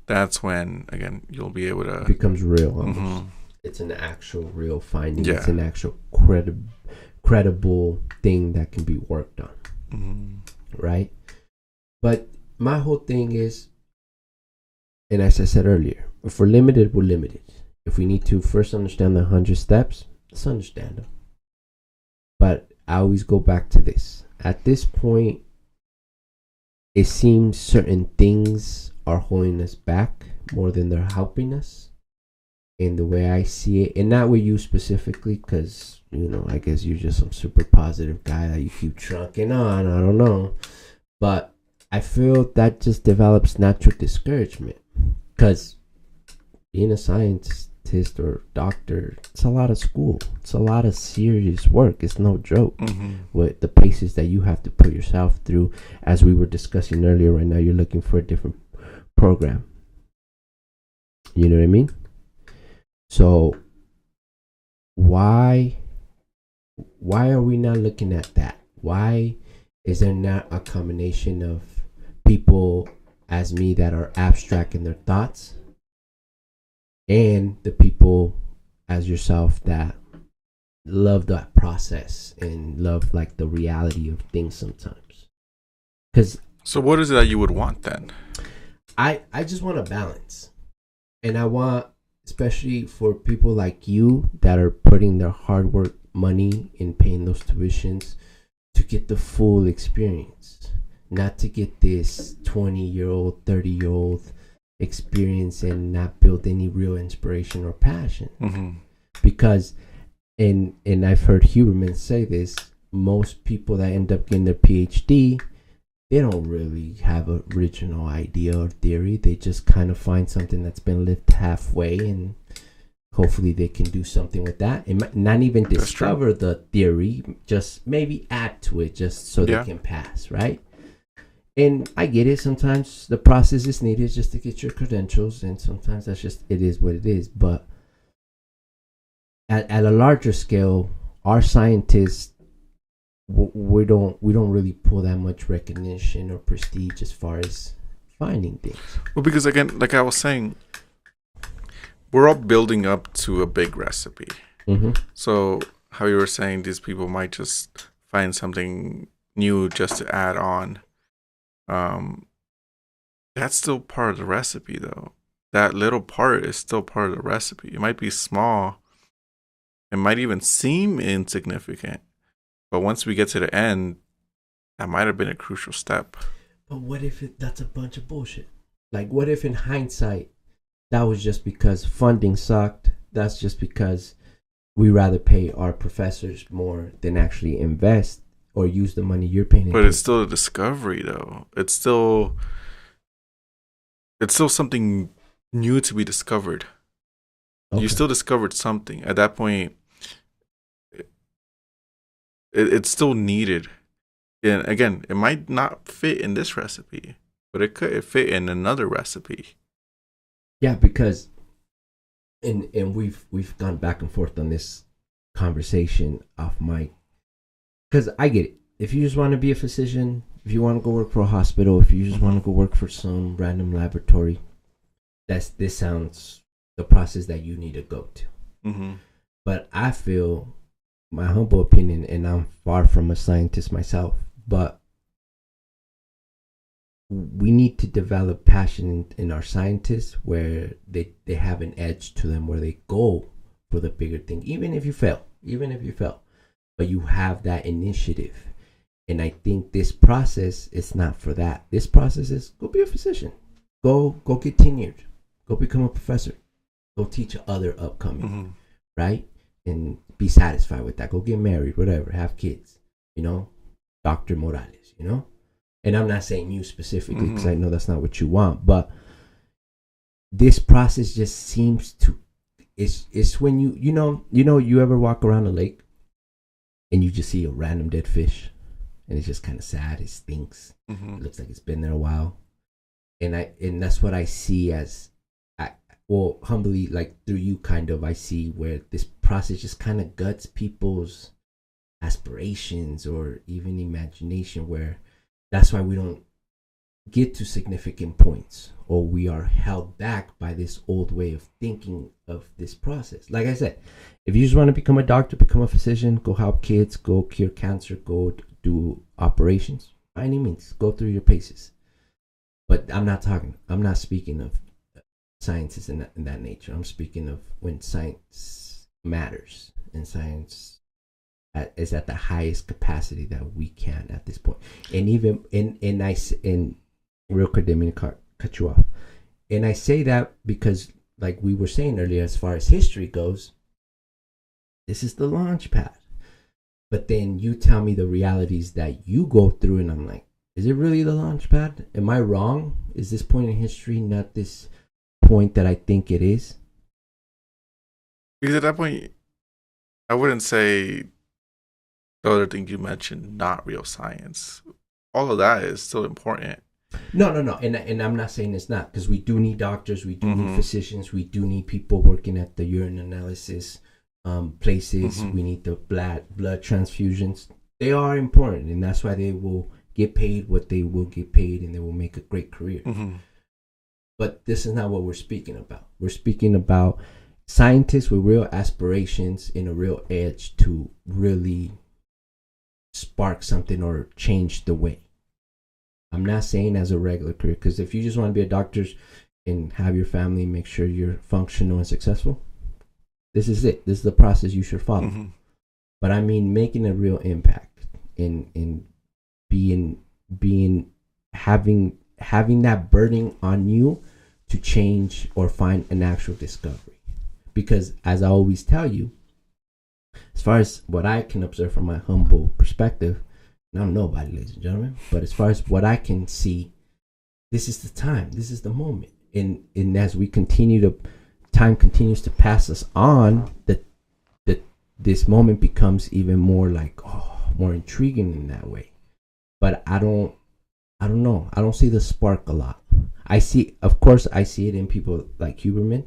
B: that's when, again, you'll be able to.
A: It becomes real almost.
B: Mhm.
A: It's an actual real finding.
B: Yeah.
A: It's an actual credible thing that can be worked on, right? But my whole thing is, and as I said earlier, if we're limited, we're limited. If we need to first understand the 100 steps, let's understand them. But I always go back to this. At this point, it seems certain things are holding us back more than they're helping us, in the way I see it. And not with you specifically, because, I guess you're just some super positive guy that you keep trucking on. I don't know. But I feel that just develops natural discouragement. Because being a scientist or doctor, it's a lot of school. It's a lot of serious work. It's no joke. With the paces that you have to put yourself through. As we were discussing earlier, right now you're looking for a different program. You know what I mean? So why are we not looking at that? Why is there not a combination of people as me that are abstract in their thoughts, and the people as yourself that love that process and love like the reality of things sometimes? Because
B: So what is it that you would want then?
A: I just want a balance, and I want, especially for people like you that are putting their hard work money in paying those tuitions, to get the full experience, not to get this 20-year-old 30-year-old experience and not build any real inspiration or passion. Because and I've heard Huberman say this, most people that end up getting their PhD, they don't really have an original idea or theory. They just kind of find something that's been lived halfway and hopefully they can do something with that and not even discover the theory, just maybe add to it just so they can pass, right? And I get it. Sometimes the process is needed just to get your credentials, and sometimes that's just, it is what it is. But at a larger scale, our scientists, we don't really pull that much recognition or prestige as far as finding things.
B: Well, because again, like I was saying, we're all building up to a big recipe.
A: Mm-hmm.
B: So how you were saying, these people might just find something new just to add on. That's still part of the recipe, though. That little part is still part of the recipe. It might be small. It might even seem insignificant. But once we get to the end, that might have been a crucial step.
A: But what if that's a bunch of bullshit? Like, what if in hindsight, that was just because funding sucked? That's just because we rather pay our professors more than actually invest or use the money you're paying.
B: But it's still a discovery, though. It's still something new to be discovered. Okay. You still discovered something. At that point, it's still needed. And again, it might not fit in this recipe, but it could fit in another recipe.
A: Yeah, because and we've gone back and forth on this conversation off mic. Because I get it. If you just want to be a physician, if you want to go work for a hospital, if you just want to go work for some random laboratory, this sounds the process that you need to go to.
B: Mm-hmm.
A: But I feel, my humble opinion, and I'm far from a scientist myself, but we need to develop passion in our scientists where they have an edge to them, where they go for the bigger thing, even if you fail, but you have that initiative. And I think this process is not for that. This process is, go be a physician, go get tenured, go become a professor, go teach other upcoming, right? And be satisfied with that. Go get married, whatever, have kids, Dr. Morales, And I'm not saying you specifically, because I know that's not what you want, but this process just seems to, it's when you ever walk around a lake and you just see a random dead fish and it's just kind of sad. It stinks. It looks like it's been there a while. And that's what I see as, humbly, like through you kind of, I see where this process just kind of guts people's aspirations or even imagination, where that's why we don't get to significant points, or we are held back by this old way of thinking of this process. Like I said, if you just want to become a doctor, become a physician, go help kids, go cure cancer, go do operations, by any means, go through your paces. But I'm not speaking of sciences in that nature. I'm speaking of when science matters, and science is at the highest capacity that we can at this point. And even in real quick, didn't mean to cut you off. And I say that because, like we were saying earlier, as far as history goes, this is the launch pad. But then you tell me the realities that you go through, and I'm like, is it really the launch pad? Am I wrong? Is this point in history not this point that I think it is?
B: Because at that point, I wouldn't say the other thing you mentioned, not real science. All of that is still important.
A: No. And I'm not saying it's not, because we do need doctors, we do need physicians, we do need people working at the urine analysis places. We need the blood transfusions. They are important, and that's why they will get paid what they will get paid, and they will make a great career. But this is not what we're speaking about. We're speaking about scientists with real aspirations and a real edge to really spark something or change the way. I'm not saying as a regular career, because if you just want to be a doctor and have your family, make sure you're functional and successful, this is it. This is the process you should follow. But I mean, making a real impact in having that burden on you to change or find an actual discovery. Because as I always tell you, as far as what I can observe from my humble perspective, and I'm nobody, ladies and gentlemen, but as far as what I can see, this is the time, this is the moment. And as we continue to time continues to pass us on, that this moment becomes even more like, more intriguing in that way. But I don't know. I don't see the spark a lot. I see it in people like Huberman.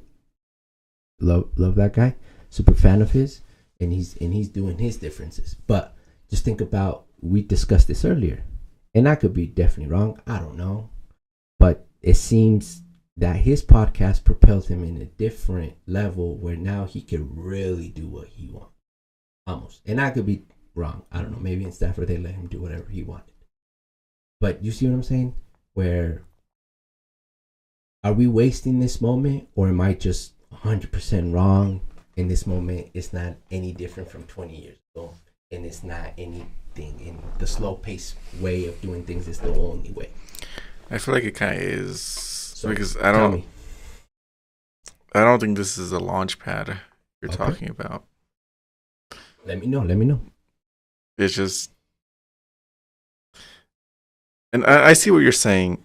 A: Love that guy. Super fan of his, and he's doing his differences. But just think about, we discussed this earlier, and I could be definitely wrong. I don't know, but it seems that his podcast propelled him in a different level where now he can really do what he wants, almost. And I could be wrong. I don't know. Maybe in Stanford they let him do whatever he wanted. But you see what I'm saying? Where are we wasting this moment, or am I just 100% wrong? In this moment, it's not any different from 20 years ago, and it's not anything. In the slow-paced way of doing things is the only way.
B: I feel like it kind of is,
A: So,
B: because
A: I don't
B: think this is a launch pad you're talking about.
A: Let me know.
B: It's just, and I see what you're saying.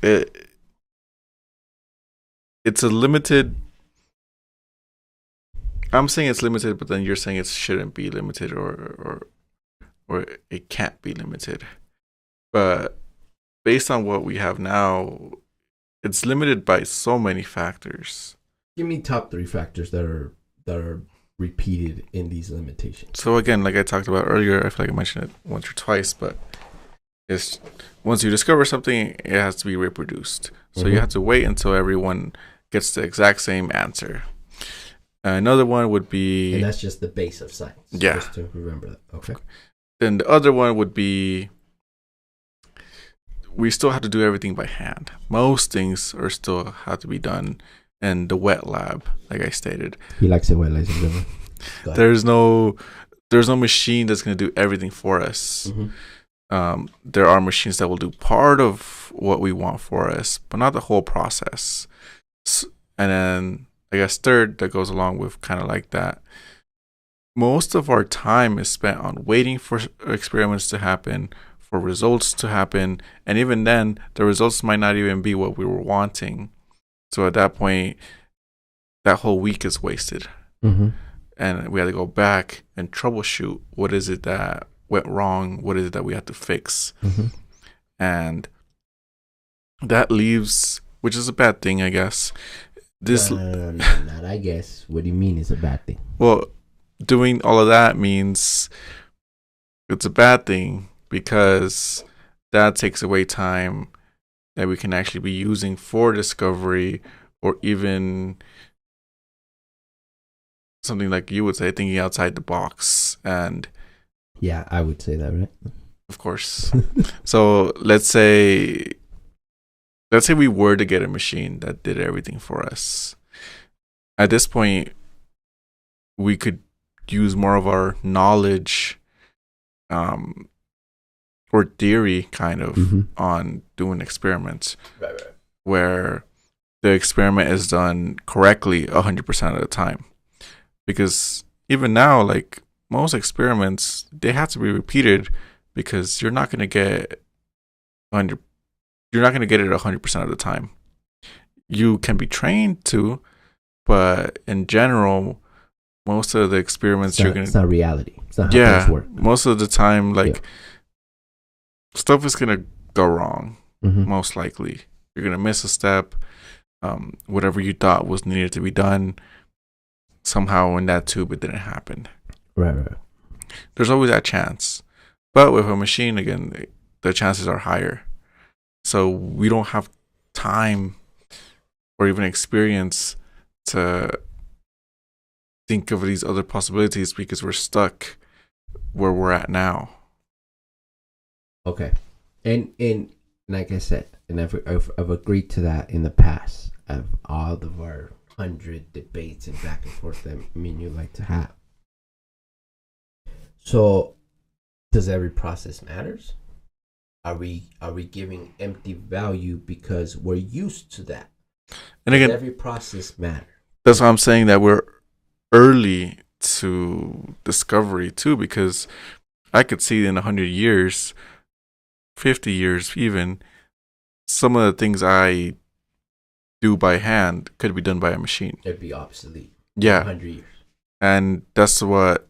B: It's a limited. I'm saying it's limited, but then you're saying it shouldn't be limited, or it can't be limited. But based on what we have now, it's limited by so many factors.
A: Give me top 3 factors that are repeated in these limitations.
B: So again, like I talked about earlier, I feel like I mentioned it once or twice, but it's once you discover something, it has to be reproduced. So you have to wait until everyone gets the exact same answer. Another one would be...
A: And that's just the base of science.
B: Yeah.
A: Just to remember that. Okay.
B: Then the other one would be, we still have to do everything by hand. Most things are still have to be done in the wet lab, like I stated.
A: He likes it wet, ladies and gentlemen.
B: There's no machine that's going to do everything for us. There are machines that will do part of what we want for us, but not the whole process. And then, I guess third, that goes along with kind of like that, most of our time is spent on waiting for experiments to happen, for results to happen, and even then, the results might not even be what we were wanting. So at that point, that whole week is wasted. And we had to go back and troubleshoot, what is it that went wrong? What is it that we have to fix? And that leaves, which is a bad thing, I guess.
A: No, not I guess. What do you mean it's a bad thing?
B: Well, doing all of that means it's a bad thing because that takes away time that we can actually be using for discovery, or even something like you would say, thinking outside the box. And
A: yeah, I would say that, right?
B: Of course. So let's say we were to get a machine that did everything for us. At this point, we could use more of our knowledge or theory kind of on doing experiments, where the experiment is done correctly 100% of the time. Because even now, like most experiments, they have to be repeated, because you're not going to get 100. You're not going to get it 100% of the time. You can be trained to, but in general, most of the experiments
A: it's not reality. It's not how things work.
B: Most of the time, like stuff is going to go wrong. Most likely, you're going to miss a step. Whatever you thought was needed to be done, somehow in that tube it didn't happen.
A: Right.
B: There's always that chance, but with a machine, again, the chances are higher. So we don't have time or even experience to think of these other possibilities, because we're stuck where we're at now.
A: Okay. And like I said, and I've agreed to that in the past of all of our 100 debates and back and forth that me and you like to have. So does every process matters? Are we giving empty value because we're used to that?
B: And again,
A: does every process matter?
B: That's why I'm saying that we're early to discovery too, because I could see in 100 years, 50 years even, some of the things I do by hand could be done by a machine.
A: It'd be obsolete.
B: Yeah.
A: 100 years.
B: And that's what,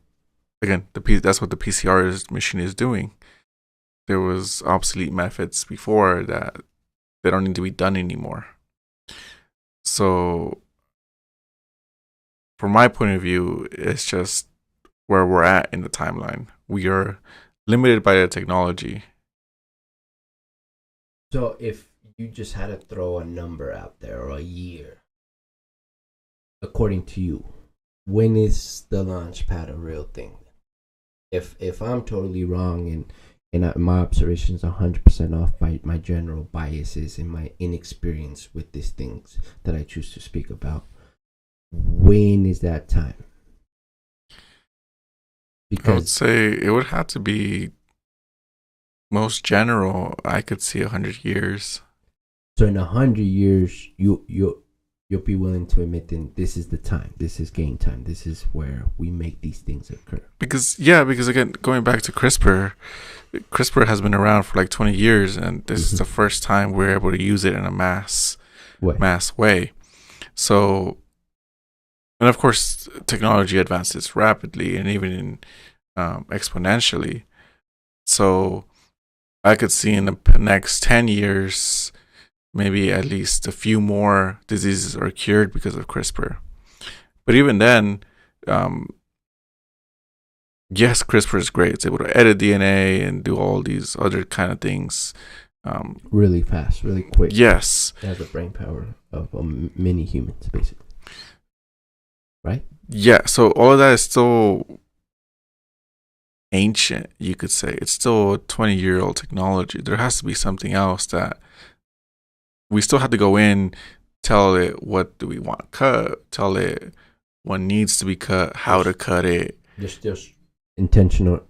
B: again, that's what the PCR machine is doing. There was obsolete methods before that they don't need to be done anymore. So, from my point of view, it's just where we're at in the timeline. We are limited by the technology.
A: So, if you just had to throw a number out there or a year, according to you, when is the launch pad a real thing? If I'm totally wrong and my observations are 100% off by my general biases and my inexperience with these things that I choose to speak about, when is that time?
B: I would say it would have to be most general. I could see 100 years.
A: So in 100 years, you'll be willing to admit that this is the time, this is game time, this is where we make these things occur.
B: Because again, going back to CRISPR has been around for like 20 years, and this is the first time we're able to use it in a mass way. So, and of course, technology advances rapidly and even in exponentially. So, I could see in the next 10 years, maybe at least a few more diseases are cured because of CRISPR. But even then, yes, CRISPR is great. It's able to edit DNA and do all these other kind of things.
A: Really fast, really quick.
B: Yes.
A: It has the brain power of many humans, basically. Right?
B: Yeah, so all of that is still ancient, you could say. It's still a 20-year-old technology. There has to be something else that we still have to go in, tell it what do we want cut, tell it what needs to be cut, how to cut it.
A: There's intentional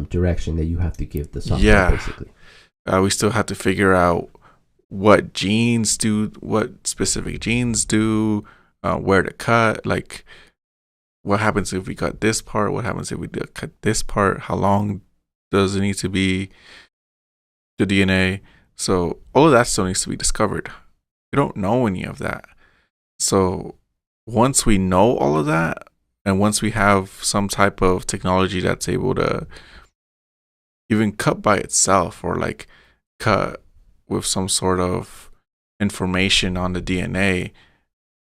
A: direction that you have to give the software, basically.
B: We still have to figure out what specific genes do, where to cut, like what happens if we cut this part, what happens if we cut this part, how long does it need to be, the DNA. So all of that still needs to be discovered. We don't know any of that. So once we know all of that, and once we have some type of technology that's able to even cut by itself, or like cut with some sort of information on the DNA,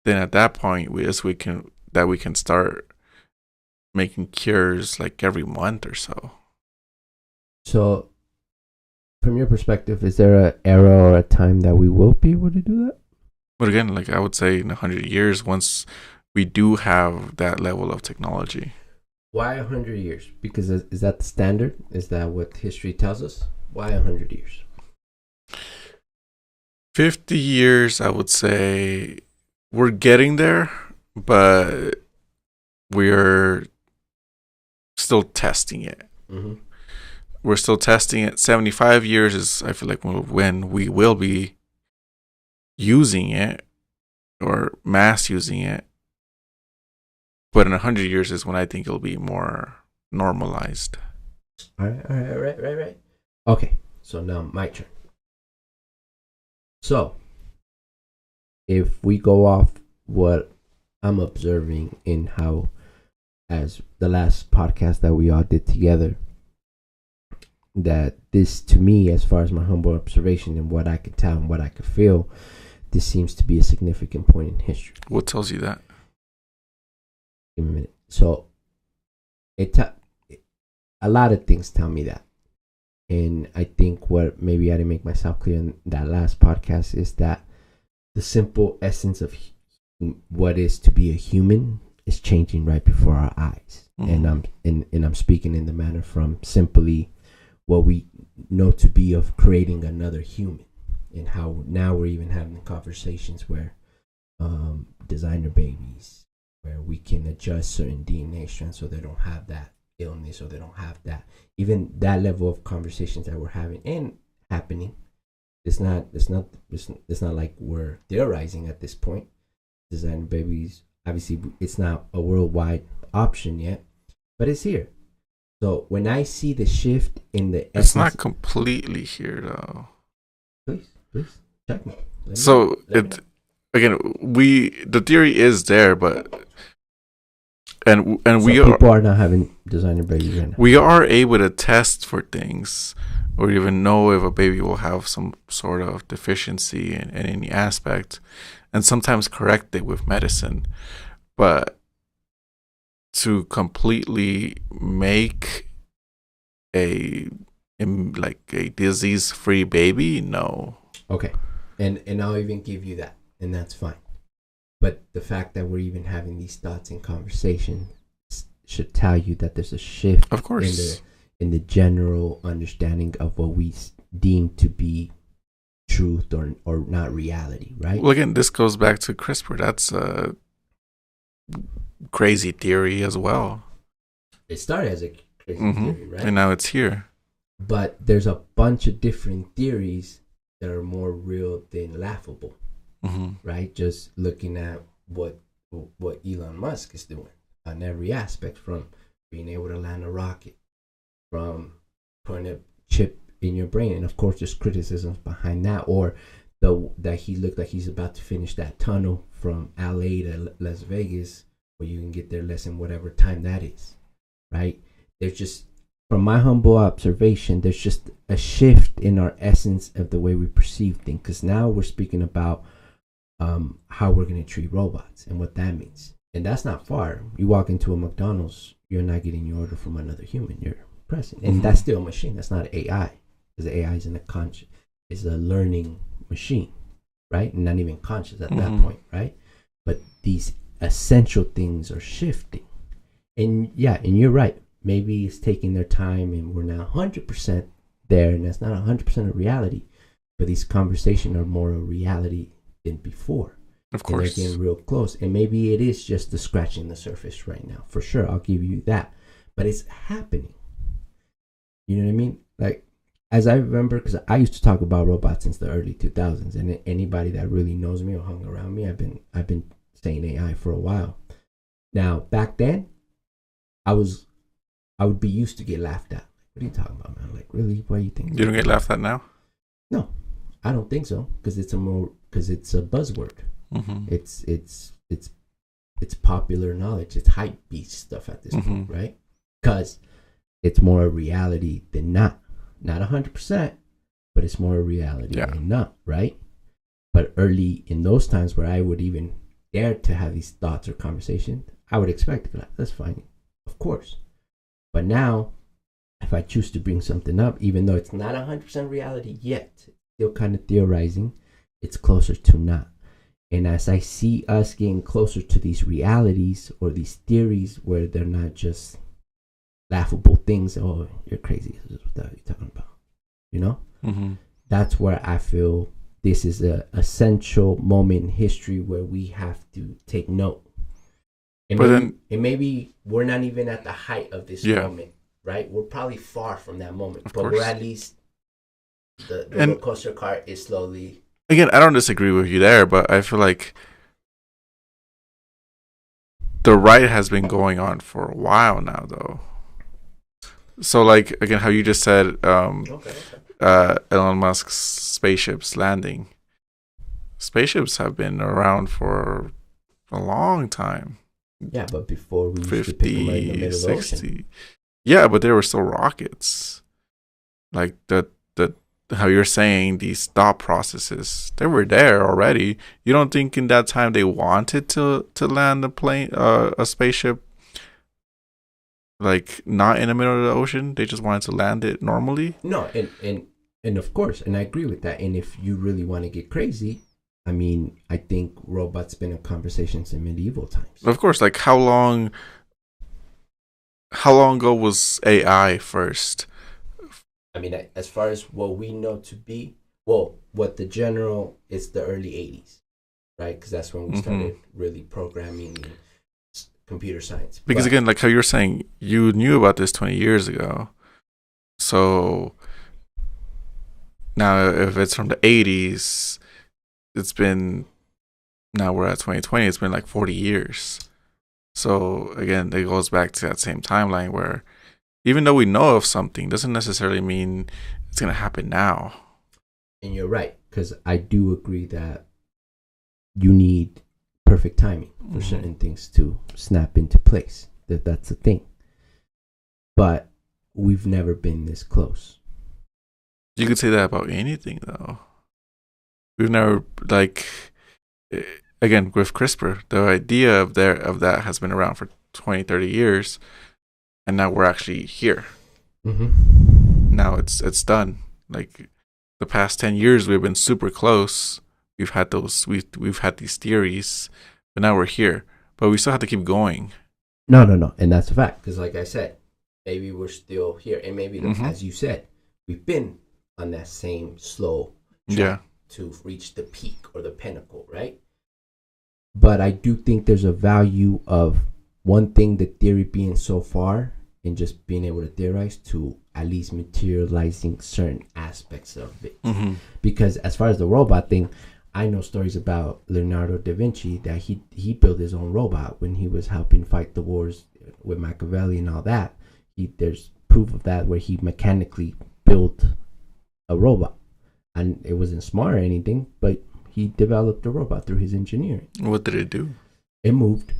B: then at that point we can start making cures like every month or so.
A: So from your perspective, is there an era or a time that we will be able to do that?
B: But again, like I would say in 100 years, once we do have that level of technology.
A: Why 100 years? Because is that the standard? Is that what history tells us? Why 100 years?
B: 50 years, I would say we're getting there, but we're still testing it.
A: Mm-hmm.
B: We're still testing it. 75 years is, I feel like, when we will be using it or mass using it. But in 100 years is when I think it'll be more normalized.
A: All right. Okay, so now my turn. So, if we go off what I'm observing in how, as the last podcast that we all did together, that this, to me, as far as my humble observation and what I could tell and what I could feel, this seems to be a significant point in history.
B: What tells you that?
A: Give me a minute. So, a lot of things tell me that. And I think what maybe I didn't make myself clear in that last podcast is that the simple essence of what is to be a human is changing right before our eyes. Mm-hmm. And I'm speaking in the manner from simply what we know to be of creating another human, and how now we're even having conversations where designer babies, where we can adjust certain DNA strands so they don't have that illness or they don't have that. Even that level of conversations that we're having and happening, it's not like we're theorizing at this point. Designer babies, obviously, it's not a worldwide option yet, but it's here. So when I see the shift in the
B: it's not completely here though.
A: Please check me.
B: again, the theory is there, but and
A: So
B: we
A: people are not having designer babies right now.
B: we are able to test for things or even know if a baby will have some sort of deficiency in any aspect, and sometimes correct it with medicine. But to completely make like a disease-free baby, no.
A: Okay, and I'll even give you that, and that's fine. But the fact that we're even having these thoughts and conversations should tell you that there's a shift,
B: Of course,
A: in the general understanding of what we deem to be truth or not reality, right?
B: well, again, this goes back to CRISPR. That's a crazy theory as well.
A: It started as a crazy theory, right?
B: And now it's here.
A: But there's a bunch of different theories that are more real than laughable, right? Just looking at what Elon Musk is doing on every aspect, from being able to land a rocket, from putting a chip in your brain, and of course there's criticisms behind that, or that he looked like he's about to finish that tunnel from LA to Las Vegas, where you can get there less than whatever time that is, right? There's just, from my humble observation, there's just a shift in our essence of the way we perceive things, because now we're speaking about how we're going to treat robots and what that means. And that's not far. You walk into a McDonald's, you're not getting your order from another human. You're pressing, and that's still a machine. That's not AI, because AI isn't a conscious, it's a learning machine, right? And not even conscious at that point, right? But these essential things are shifting, and you're right. Maybe it's taking their time, and we're not 100% there, and that's not 100% of reality. But these conversations are more a reality than before.
B: Of course,
A: and they're getting real close, and maybe it is just the scratching the surface right now. For sure, I'll give you that. But it's happening. You know what I mean? Like, as I remember, because I used to talk about robots since the early 2000s, and anybody that really knows me or hung around me, I've been saying AI for a while. Now, back then, I would be used to get laughed at. What are you talking about, man? Like, really? What do you think?
B: You don't get laughed at now?
A: No, I don't think so, because it's a buzzword. It's popular knowledge. It's hype beast stuff at this point, right? Because it's more a reality than not 100%, but it's more a reality than not, right? But early in those times where I would even dare to have these thoughts or conversations, I would expect to be like, that's fine, of course. But now, if I choose to bring something up, even though it's not 100% reality yet, still kind of theorizing, it's closer to not. And as I see us getting closer to these realities or these theories where they're not just laughable things, oh, you're crazy, this is what you're talking about, you know? That's where I feel this is a essential moment in history where we have to take note. And maybe we're not even at the height of this moment, right? We're probably far from that moment, but we're at least, the roller coaster cart is slowly.
B: Again, I don't disagree with you there, but I feel like the ride has been going on for a while now, though. So, like, again, how you just said, Elon Musk's spaceships landing. Spaceships have been around for a long time.
A: Yeah, but before we used to pick them right in the middle 60. Of the ocean.
B: Yeah, but they were still rockets. Like how you're saying, these thought processes, they were there already. You don't think in that time they wanted to land a spaceship, like, not in the middle of the ocean? They just wanted to land it normally?
A: No, and of course, and I agree with that. And if you really want to get crazy, I mean, I think robots been a conversation since medieval times.
B: Of course, like, how long ago was AI first?
A: I mean, as far as what we know to be, well, what the general is the early 80s, right? Because that's when we started really programming and computer science.
B: Because again, like how you're saying, you knew about this 20 years ago. So now if it's from the 80s, it's been, now we're at 2020, it's been like 40 years. So again, it goes back to that same timeline where even though we know of something, doesn't necessarily mean it's going to happen now.
A: And you're right, because I do agree that you need perfect timing for certain things to snap into place. That's the thing. But we've never been this close.
B: You could say that about anything, though. We've never, like, again, with CRISPR, the idea of that has been around for 20, 30 years, and now we're actually here. Now it's done. Like, the past 10 years, we've been super close. We've had these theories, but now we're here. But we still have to keep going.
A: No. And that's a fact. Because like I said, maybe we're still here. And maybe, as you said, we've been on that same slow track to reach the peak or the pinnacle, right? But I do think there's a value of one thing, the theory being so far and just being able to theorize, to at least materializing certain aspects of it. Because as far as the robot thing, I know stories about Leonardo da Vinci that he built his own robot when he was helping fight the wars with Machiavelli and all that. There's proof of that where he mechanically built a robot, and it wasn't smart or anything, but he developed a robot through his engineering.
B: What did it do?
A: It moved.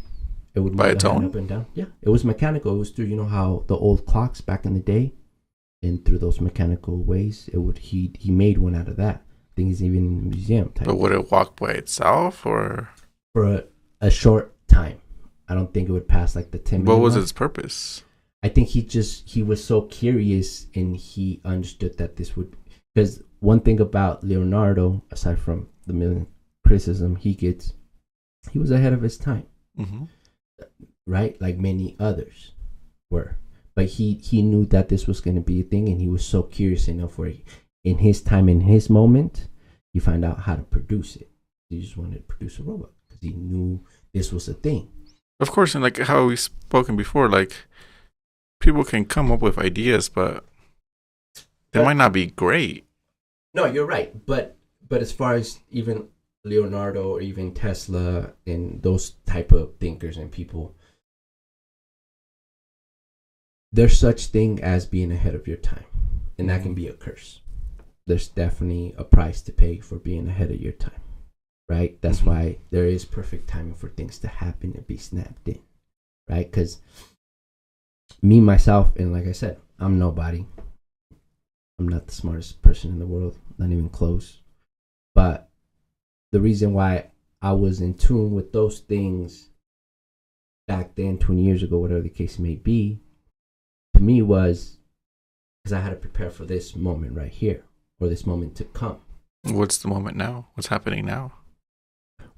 A: It would move
B: by its own,
A: up and down. Yeah, it was mechanical. It was through, you know how the old clocks back in the day, and through those mechanical ways, it would. He made one out of that. I think he's even in the museum.
B: But would it walk by itself or
A: for a short time? I don't think it would pass like the 10 minutes.
B: What was its purpose?
A: I think he was so curious, and he understood that this would, because one thing about Leonardo, aside from the million criticism he gets, he was ahead of his time, right? Like many others were. But he knew that this was going to be a thing, and he was so curious enough where in his time, in his moment, he found out how to produce it. He just wanted to produce a robot because he knew this was a thing.
B: Of course, and like how we've spoken before, like people can come up with ideas, but they might not be great.
A: No, you're right. But as far as even Leonardo or even Tesla and those type of thinkers and people, there's such thing as being ahead of your time, and that can be a curse. There's definitely a price to pay for being ahead of your time, right? That's why there is perfect timing for things to happen and be snapped in, right? Because me, myself, and like I said, I'm nobody. I'm not the smartest person in the world, not even close. But the reason why I was in tune with those things back then, 20 years ago, whatever the case may be, to me was because I had to prepare for this moment right here, or this moment to come.
B: What's the moment now? What's happening now?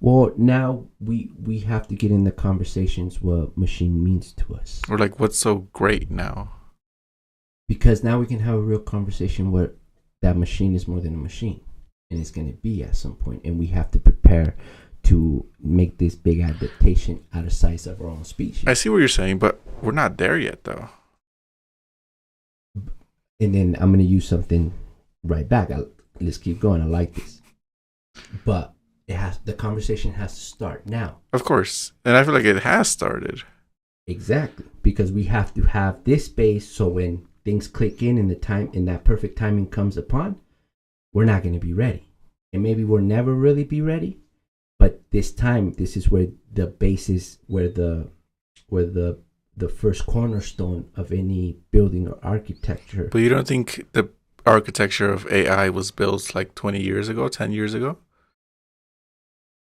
A: Well, now we have to get in the conversations what machine means to us.
B: Or like, what's so great now?
A: Because now we can have a real conversation where that machine is more than a machine, and it's going to be at some point, and we have to prepare to make this big adaptation out of size of our own species.
B: I see what you're saying, but we're not there yet, though.
A: And then I'm going to use something right back. Let's keep going. I like this. But the conversation has to start now.
B: Of course. And I feel like it has started.
A: Exactly. Because we have to have this space so when things click in the time, and that perfect timing comes upon, we're not going to be ready. And maybe we'll never really be ready. But this time, this is where the basis, where the first cornerstone of any building or architecture.
B: But you don't think the architecture of AI was built like 20 years ago, 10 years ago?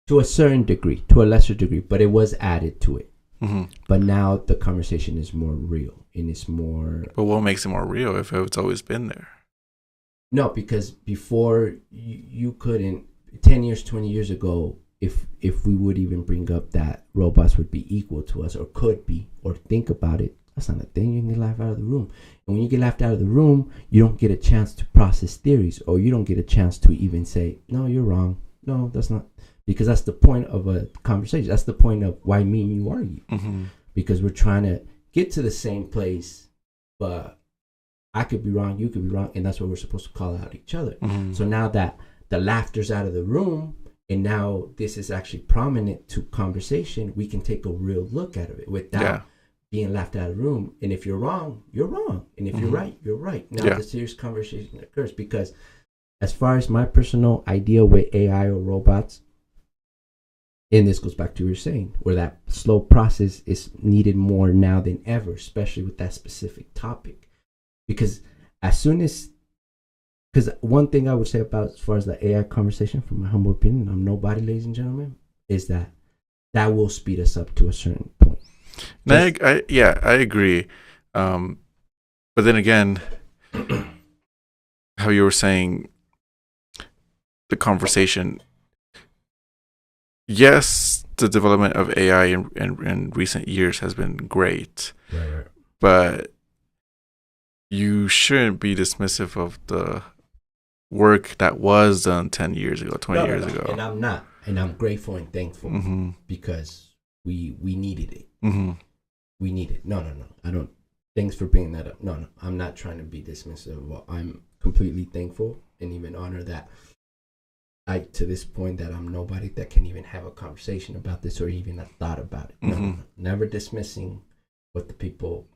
A: To a certain degree, to a lesser degree, but it was added to it. But now the conversation is more real, and it's more...
B: But what makes it more real if it's always been there?
A: No, because before you couldn't, 10 years, 20 years ago, if we would even bring up that robots would be equal to us or could be or think about it, that's not a thing. You can get laughed out of the room. And when you get laughed out of the room, you don't get a chance to process theories, or you don't get a chance to even say, no, you're wrong. No, that's not. Because that's the point of a conversation. That's the point of why me and you argue. Because we're trying to get to the same place, but I could be wrong, you could be wrong, and that's what we're supposed to call out each other. So now that the laughter's out of the room, and now this is actually prominent to conversation, we can take a real look at it without being laughed out of the room. And if you're wrong, you're wrong. And if you're right, you're right. Now the serious conversation occurs. Because as far as my personal idea with AI or robots, And this goes back to what you're saying, where that slow process is needed more now than ever, especially with that specific topic. Because as soon as, because one thing I would say about as far as the AI conversation, from my humble opinion, I'm nobody, ladies and gentlemen, is that will speed us up to a certain point.
B: I agree. But then again, how you were saying the conversation, yes, the development of AI in recent years has been great,
A: right.
B: But you shouldn't be dismissive of the work that was done 10 years ago, 20 years ago.
A: And I'm not. And I'm grateful and thankful because we needed it. We need it. No. I don't. Thanks for bringing that up. No. I'm not trying to be dismissive. Well, I'm completely thankful and even honored that to this point that I'm nobody that can even have a conversation about this or even a thought about it. No. Never dismissing what the people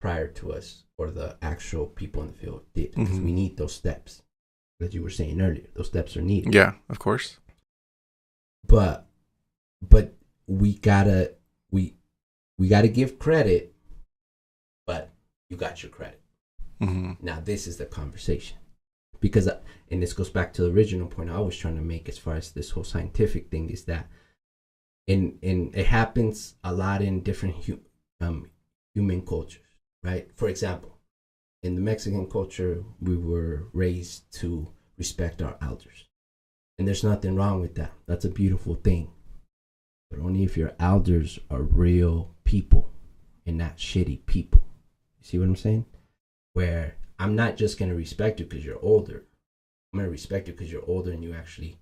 A: prior to us or the actual people in the field did, because we need those steps that you were saying earlier. Those steps are needed.
B: Yeah, of course.
A: But we gotta give credit, but you got your credit. Now this is the conversation, because and this goes back to the original point I was trying to make as far as this whole scientific thing, is that in it happens a lot in different human cultures, right? For example, in the Mexican culture, we were raised to respect our elders, and there's nothing wrong with that. That's a beautiful thing, but only if your elders are real people and not shitty people. You see what I'm saying? Where I'm not just going to respect you because you're older. I'm going to respect you because you're older and you actually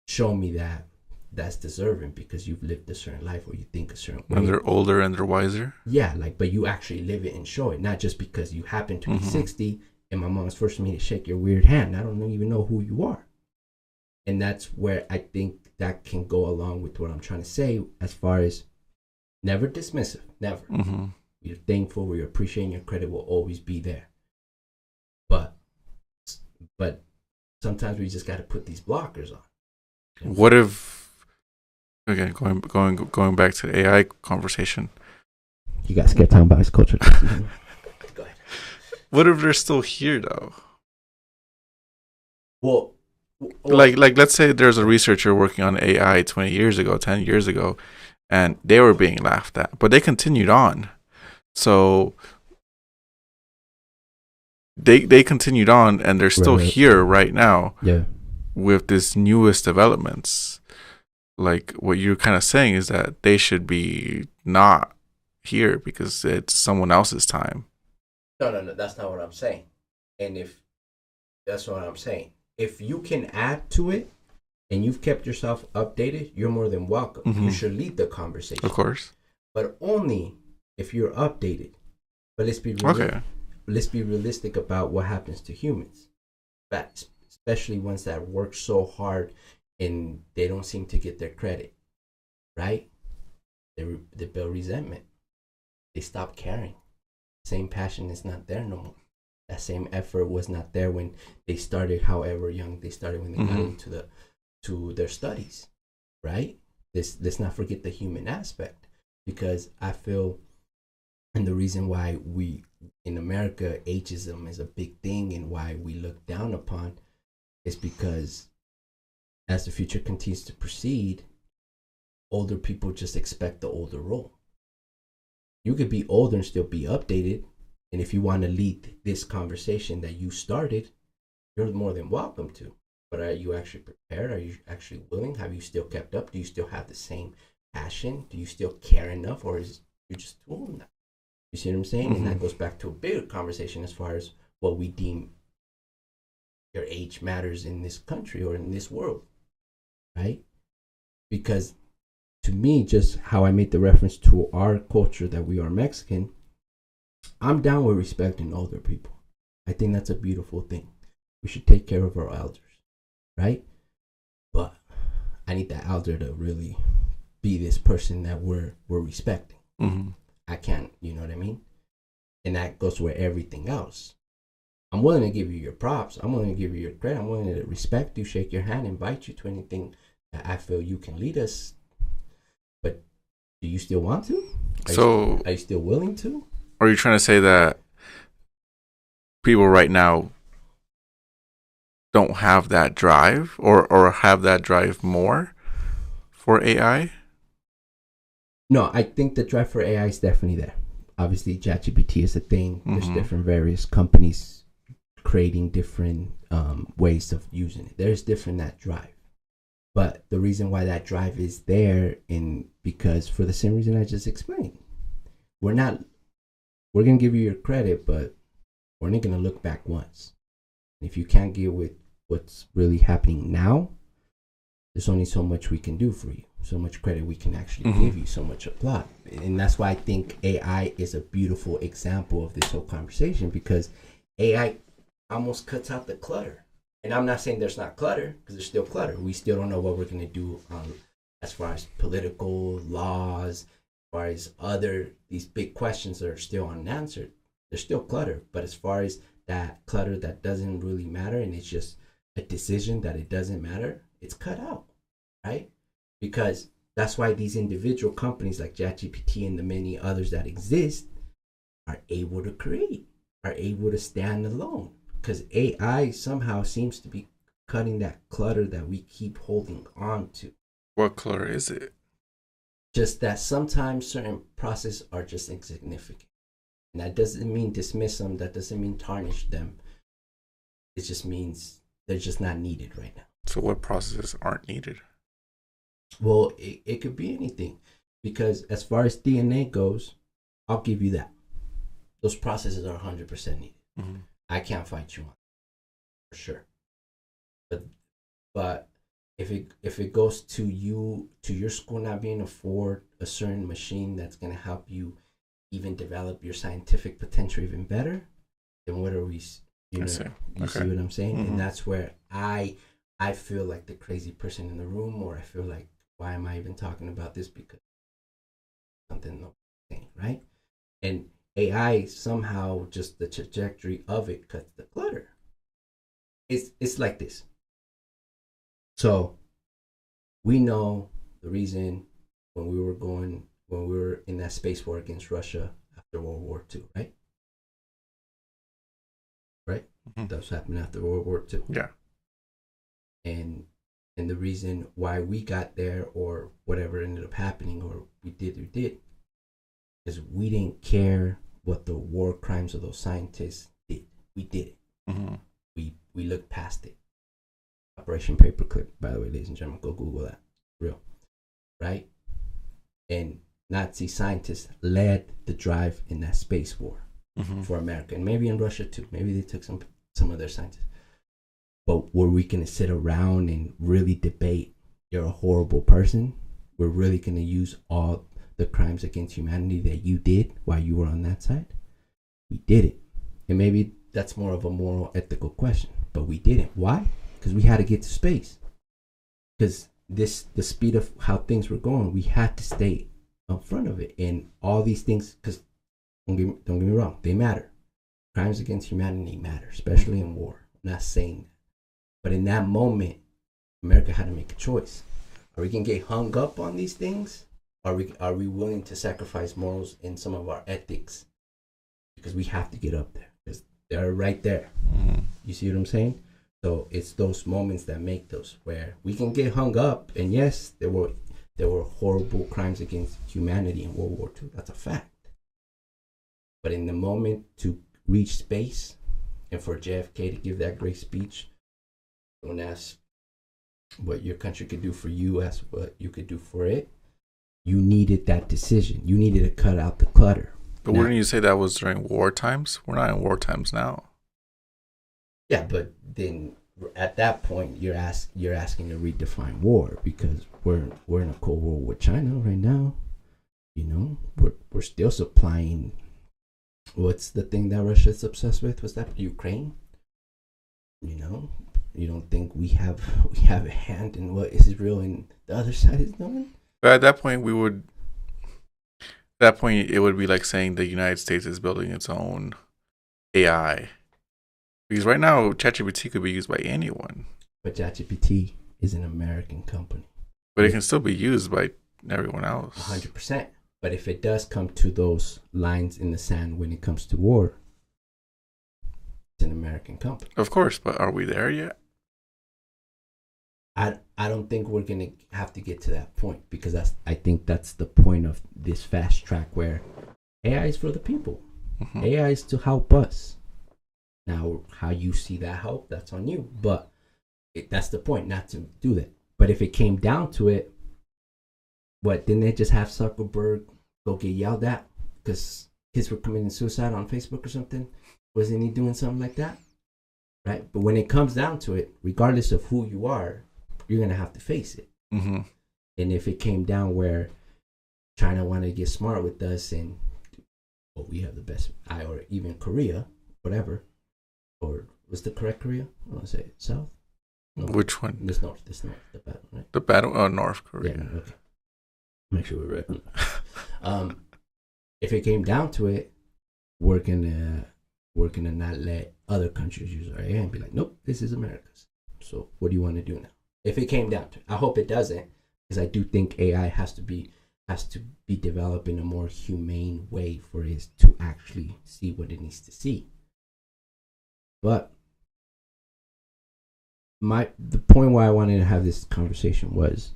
A: show me that that's deserving because you've lived a certain life or you think a certain way.
B: And they're older and they're wiser?
A: Yeah, but you actually live it and show it, not just because you happen to be 60 and my mom's forcing me to shake your weird hand. I don't even know who you are. And that's where I think that can go along with what I'm trying to say, as far as never dismissive, never. We're thankful, we appreciate your credit will always be there. But sometimes we just got to put these blockers on.
B: What if, again, going back to the AI conversation?
A: You got scared talking about his culture. Go ahead.
B: What if they're still here though?
A: Well,
B: like let's say there's a researcher working on AI 20 years ago, 10 years ago, and they were being laughed at, but they continued on. So they continued on, and they're still here right now.
A: Yeah.
B: With this newest developments. Like what you're kind of saying is that they should be not here because it's someone else's time.
A: No, that's not what I'm saying. And if that's what I'm saying, if you can add to it and you've kept yourself updated, you're more than welcome. You should lead the conversation.
B: Of course.
A: But only if you're updated. But let's be realistic about what happens to humans. But especially ones that work so hard and they don't seem to get their credit, right? They build resentment. They stop caring. Same passion is not there no more. That same effort was not there when they started, however young they started, when they got into to their studies, right? Let's not forget the human aspect, because I feel, and the reason why we in America ageism is a big thing and why we look down upon is because as the future continues to proceed, older people just expect the older role. You could be older and still be updated. And if you want to lead this conversation that you started, you're more than welcome to. But are you actually prepared? Are you actually willing? Have you still kept up? Do you still have the same passion? Do you still care enough? Or is you just too old now? You see what I'm saying? And that goes back to a bigger conversation as far as what we deem your age matters in this country or in this world, right? Because to me, just how I made the reference to our culture that we are Mexican, I'm down with respecting older people. I think that's a beautiful thing. We should take care of our elders, right? But I need that elder to really be this person that we're respecting. I can't, you know what I mean? And that goes with everything else. I'm willing to give you your props. I'm willing to give you your credit. I'm willing to respect you, shake your hand, invite you to anything that I feel you can lead us. Do you still want to?
B: So,
A: are you still willing to?
B: are you trying to say that people right now don't have that drive, or have that drive more for AI?
A: No, I think the drive for AI is definitely there. Obviously, ChatGPT is a thing. There's different various companies creating different ways of using it. There's different that drive. But the reason why that drive is there, in because for the same reason I just explained, we're gonna give you your credit, but we're only gonna look back once. And if you can't get with what's really happening now, there's only so much we can do for you, so much credit we can actually give you, so much applaud. And that's why I think AI is a beautiful example of this whole conversation, because AI almost cuts out the clutter. And I'm not saying there's not clutter, because there's still clutter. We still don't know what we're going to do as far as political laws, as far as these big questions that are still unanswered. There's still clutter. But as far as that clutter that doesn't really matter, and it's just a decision that it doesn't matter, it's cut out, right? Because that's why these individual companies like ChatGPT and the many others that exist are able to create, are able to stand alone. Because AI somehow seems to be cutting that clutter that we keep holding on to.
B: What clutter is it?
A: Just that sometimes certain processes are just insignificant. And that doesn't mean dismiss them. That doesn't mean tarnish them. It just means they're just not needed right now.
B: So what processes aren't needed?
A: Well, it could be anything. Because as far as DNA goes, I'll give you that. Those processes are 100% needed. I can't fight you on for sure. But if it goes to your school not being afford a certain machine that's gonna help you even develop your scientific potential even better, then what are we? You see what I'm saying? And that's where I feel like the crazy person in the room, or I feel like, why am I even talking about this? Because something no thing, right? And AI somehow, just the trajectory of it cuts the clutter. It's like this. So we know the reason when we were in that space war against Russia after World War II, right? Right? That's happened after World War II.
B: Yeah.
A: And the reason why we got there, or whatever ended up happening, or we did, is we didn't care what the war crimes of those scientists did. We did it. We looked past it. Operation Paperclip, by the way, ladies and gentlemen, go Google that. Real. Right? And Nazi scientists led the drive in that space war for America. And maybe in Russia too. Maybe they took some of their scientists. But were we going to sit around and really debate, you're a horrible person? We're really going to use all the crimes against humanity that you did while you were on that side? We did it. And maybe that's more of a moral, ethical question. But we didn't. Why? Because we had to get to space. Because the speed of how things were going, we had to stay in front of it. And all these things, because don't get me wrong, they matter. Crimes against humanity matter, especially in war. I'm not saying that. But in that moment, America had to make a choice. Are we going to get hung up on these things? Are we willing to sacrifice morals and some of our ethics? Because we have to get up there. Because they're right there. You see what I'm saying? So it's those moments that make those, where we can get hung up. And yes, there were horrible crimes against humanity in World War II. That's a fact. But in the moment to reach space, and for JFK to give that great speech, don't ask what your country could do for you, ask what you could do for it. You needed that decision. You needed to cut out the clutter.
B: But wouldn't you say that was during war times? We're not in war times now.
A: Yeah, but then at that point, you're asking to redefine war, because we're in a Cold War with China right now. You know, we're still supplying. What's the thing that Russia's obsessed with? Was that Ukraine? You know, you don't think we have a hand in what Israel and the other side is doing?
B: But at that point, it would be like saying the United States is building its own AI. Because right now, ChatGPT could be used by anyone.
A: But ChatGPT is an American company.
B: But it can still be used by everyone else.
A: 100%. But if it does come to those lines in the sand when it comes to war, it's an American company.
B: Of course, but are we there yet?
A: I don't think we're gonna have to get to that point, because I think that's the point of this fast track, where AI is for the people.
B: Mm-hmm.
A: AI is to help us. Now, how you see that help, that's on you. But that's the point, not to do that. But if it came down to it, what, didn't they just have Zuckerberg go get yelled at because kids were committing suicide on Facebook or something? Wasn't he doing something like that? Right? But when it comes down to it, regardless of who you are, you're going to have to face it.
B: Mm-hmm.
A: And if it came down where China wanted to get smart with us and, well, we have the best, or even Korea, whatever, or was the correct Korea? I want to say South?
B: No. Which one?
A: This north, the battle, right?
B: The battle, North Korea.
A: Yeah, okay. Make sure we're right. If it came down to it, we're gonna not let other countries use our AI and be like, nope, this is America's. So what do you want to do now? If it came down to it, I hope it doesn't, because I do think AI has to be developed in a more humane way for it to actually see what it needs to see. But the point why I wanted to have this conversation was,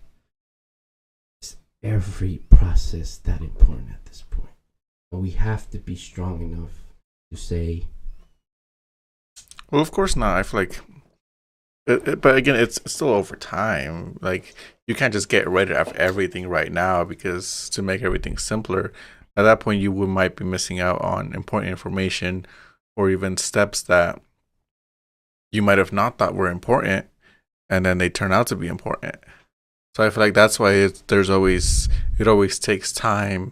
A: is every process that important at this point? And we have to be strong enough to say,
B: well, of course not. I feel like but again, it's still over time. Like, you can't just get rid of everything right now, because to make everything simpler, at that point you might be missing out on important information, or even steps that you might have not thought were important, and then they turn out to be important. So I feel like that's why it always takes time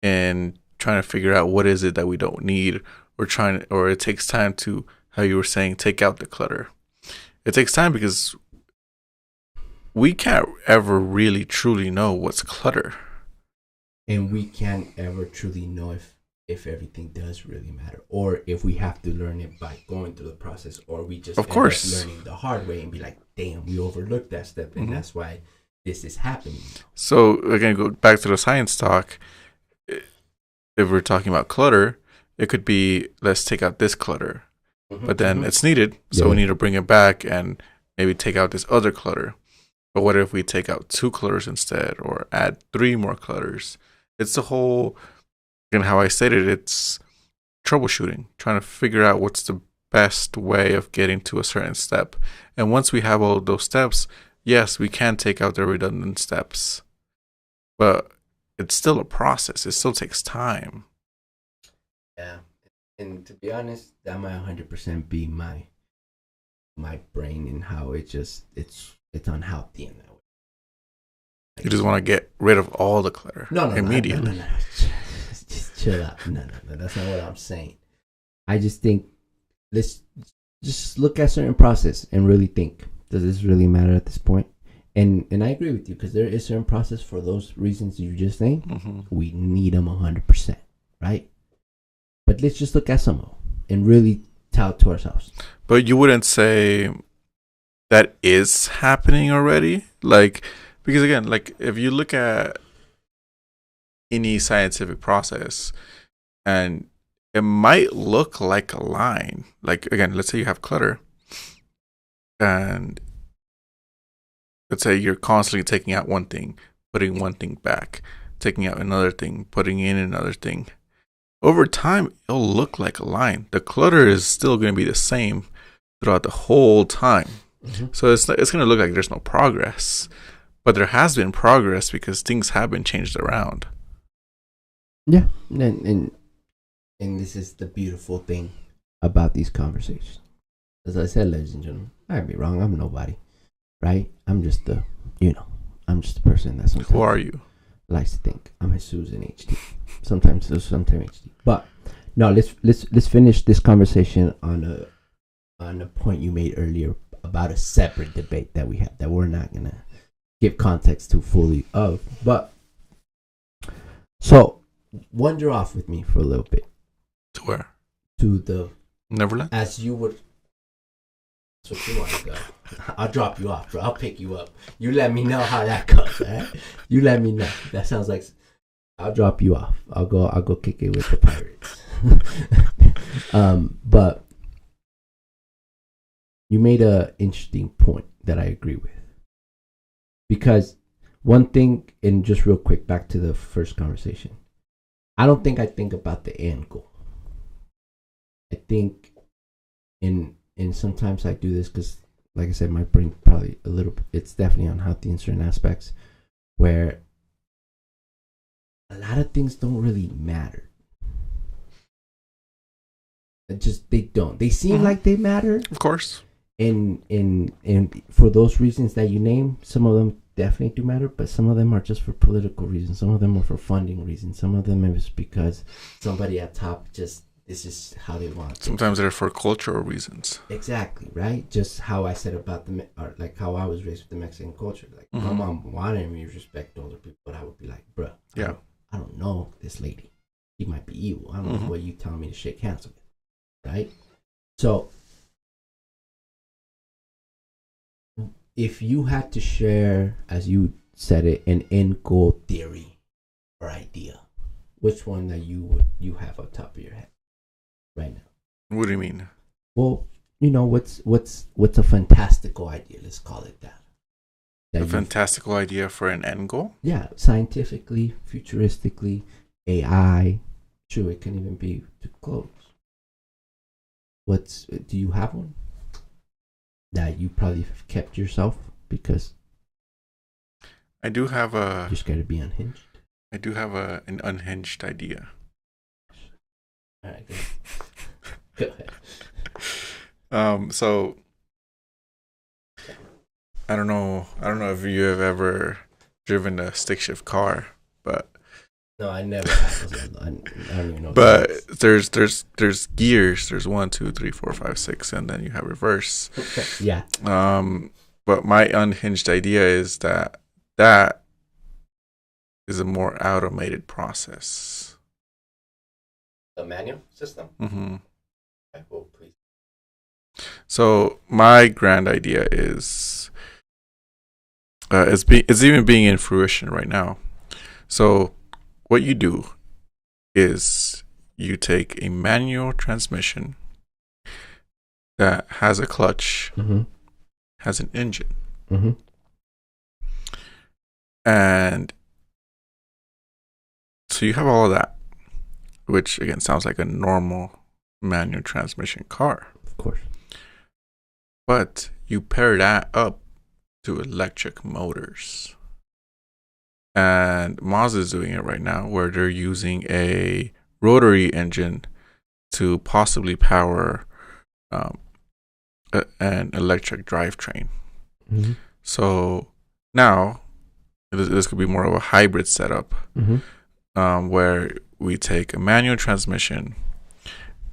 B: in trying to figure out what is it that we don't need, or it takes time to, how you were saying, take out the clutter. It takes time because we can't ever really truly know what's clutter.
A: And we can't ever truly know if everything does really matter, or if we have to learn it by going through the process, or we just
B: of course
A: end up learning the hard way and be like, damn, we overlooked that step, and that's why this is happening. So
B: again, go back to the science talk. If we're talking about clutter, it could be, let's take out this clutter. But then it's needed, so we need to bring it back and maybe take out this other clutter. But what if we take out 2 clutters instead, or add 3 more clutters? It's the whole, and how I stated, it's troubleshooting, trying to figure out what's the best way of getting to a certain step. And once we have all of those steps, yes, we can take out the redundant steps, but it's still a process. It still takes time.
A: Yeah. And to be honest, that might 100% be my brain, and how it's unhealthy in that way.
B: Like, you just want to get rid of all the clutter immediately.
A: No. Just chill out. No, that's not what I'm saying. I just think, let's just look at certain process and really think, does this really matter at this point? And I agree with you, because there is certain process for those reasons you just saying. Mm-hmm. We need them 100%, right? But let's just look at some of them and really tell it to ourselves.
B: But you wouldn't say that is happening already? Like, because again, like, if you look at any scientific process, and it might look like a line. Like, again, let's say you have clutter, and let's say you're constantly taking out one thing, putting one thing back, taking out another thing, putting in another thing. Over time, it'll look like a line. The clutter is still going to be the same throughout the whole time. Mm-hmm. So it's going to look like there's no progress. But there has been progress, because things have been changed around.
A: Yeah. And this is the beautiful thing about these conversations. As I said, ladies and gentlemen, I might be wrong. I'm nobody, right? I'm just a person that sometimes...
B: Who are you?
A: Likes to think I'm Jesus in HD. Sometimes HD. But no, let's finish this conversation on a point you made earlier about a separate debate that we have that we're not gonna give context to fully of. But so wander off with me for a little bit.
B: To where?
A: To the
B: Neverland.
A: As you were That's what you want to go. I'll drop you off, bro. I'll pick you up. You let me know how that goes, right? You let me know. That sounds like I'll drop you off. I'll go kick it with the Pirates. But you made a interesting point that I agree with. Because one thing, and just real quick, back to the first conversation. I don't think I think about the end goal. I think and sometimes I do this because, like I said, my brain probably a little, it's definitely unhealthy in certain aspects where a lot of things don't really matter. They don't. They seem like they matter.
B: Of course.
A: And for those reasons that you name, some of them definitely do matter, but some of them are just for political reasons. Some of them are for funding reasons. Some of them is because somebody at top just, this is how they want.
B: Sometimes they're for cultural reasons.
A: Exactly, right? Just how I said about like how I was raised with the Mexican culture. Like my mom wanted me to respect older people, but I would be like, bruh, I don't know this lady. She might be evil. I don't know what you telling me to shake hands with, right? So if you had to share, as you said it, an end goal theory or idea, which one that you have on top of your head right now?
B: What do you mean?
A: Well, what's a fantastical idea? Let's call it that.
B: A fantastical idea for an end goal?
A: Yeah, scientifically, futuristically, AI. Sure, it can even be too close. Do you have one that you probably have kept yourself because
B: I do have
A: you're scared to be unhinged?
B: I do have an unhinged idea.
A: All right, go ahead.
B: So I don't know if you have ever driven a stick shift car, but
A: no, I never have. I don't even know.
B: But there's gears. There's 1, 2, 3, 4, 5, 6, and then you have reverse.
A: Yeah.
B: But my unhinged idea is that is a more automated process.
A: A manual system.
B: Mm-hmm.
A: Okay, well, please.
B: So my grand idea is, it's even being in fruition right now. So what you do is you take a manual transmission that has a clutch, has an engine, and so you have all of that, which again sounds like a normal manual transmission car.
A: Of course.
B: But you pair that up to electric motors. And Mazda is doing it right now where they're using a rotary engine to possibly power an electric drivetrain. So now this could be more of a hybrid setup where we take a manual transmission,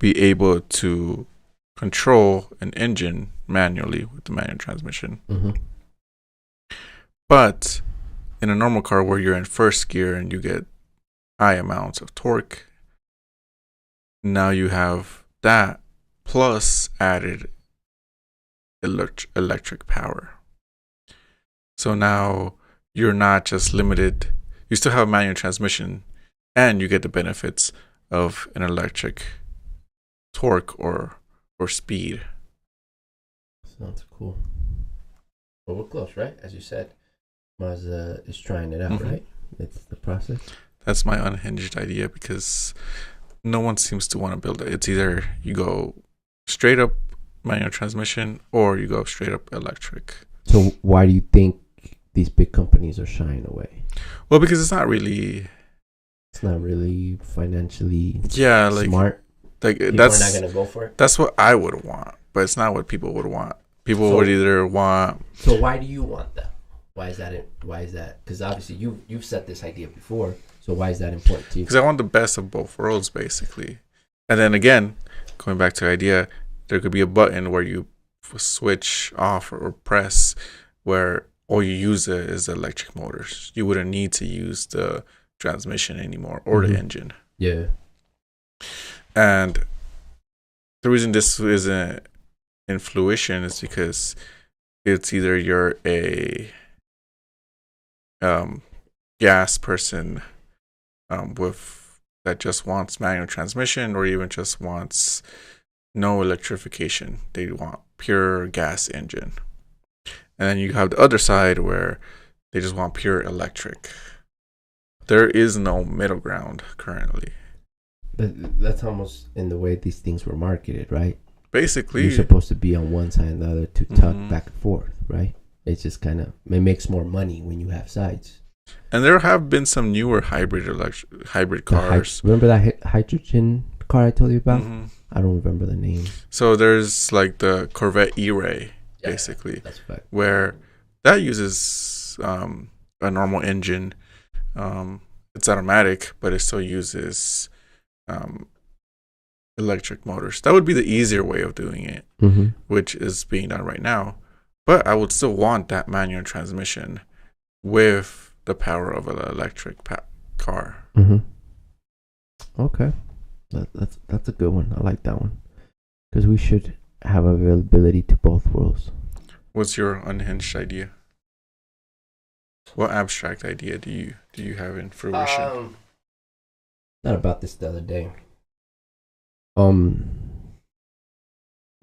B: be able to control an engine manually with the manual transmission. But in a normal car where you're in first gear and you get high amounts of torque, now you have that plus added electric power. So now you're not just limited, you still have a manual transmission and you get the benefits of an electric torque or speed.
A: Sounds cool. Well, we're close, right? As you said, Mazda is trying it out, right? It's the process.
B: That's my unhinged idea because no one seems to want to build it. It's either you go straight up manual transmission or you go straight up electric.
A: So why do you think these big companies are shying away?
B: Well, because it's not really
A: financially
B: smart. Like
A: people
B: that's
A: are not gonna go for it.
B: That's what I would want, but it's not what people would want. People would either want.
A: So why do you want that? Why is that? Because obviously you've set this idea before. So why is that important to you?
B: Because I want the best of both worlds, basically. And then again, going back to the idea, there could be a button where you switch off or press where all you use is electric motors. You wouldn't need to use the transmission anymore or the engine.
A: Yeah.
B: And the reason this isn't in fruition is because it's either you're a gas person with that just wants manual transmission, or even just wants no electrification. They want pure gas engine. And then you have the other side where they just want pure electric. There is no middle ground currently.
A: But that's almost in the way these things were marketed, right?
B: Basically,
A: you're supposed to be on one side and the other to tug back and forth, right? It's just kind of, it makes more money when you have sides.
B: And there have been some newer hybrid cars.
A: Remember that hydrogen car I told you about? I don't remember the name.
B: So there's like the Corvette E-Ray, basically,
A: that's fact.
B: Where that uses a normal engine. It's automatic, but it still uses electric motors. That would be the easier way of doing it, which is being done right now. But I would still want that manual transmission with the power of an electric car.
A: Okay, that's a good one. I like that one, because we should have availability to both worlds.
B: What's your unhinged idea? What abstract idea do you have in fruition?
A: Thought about this the other day.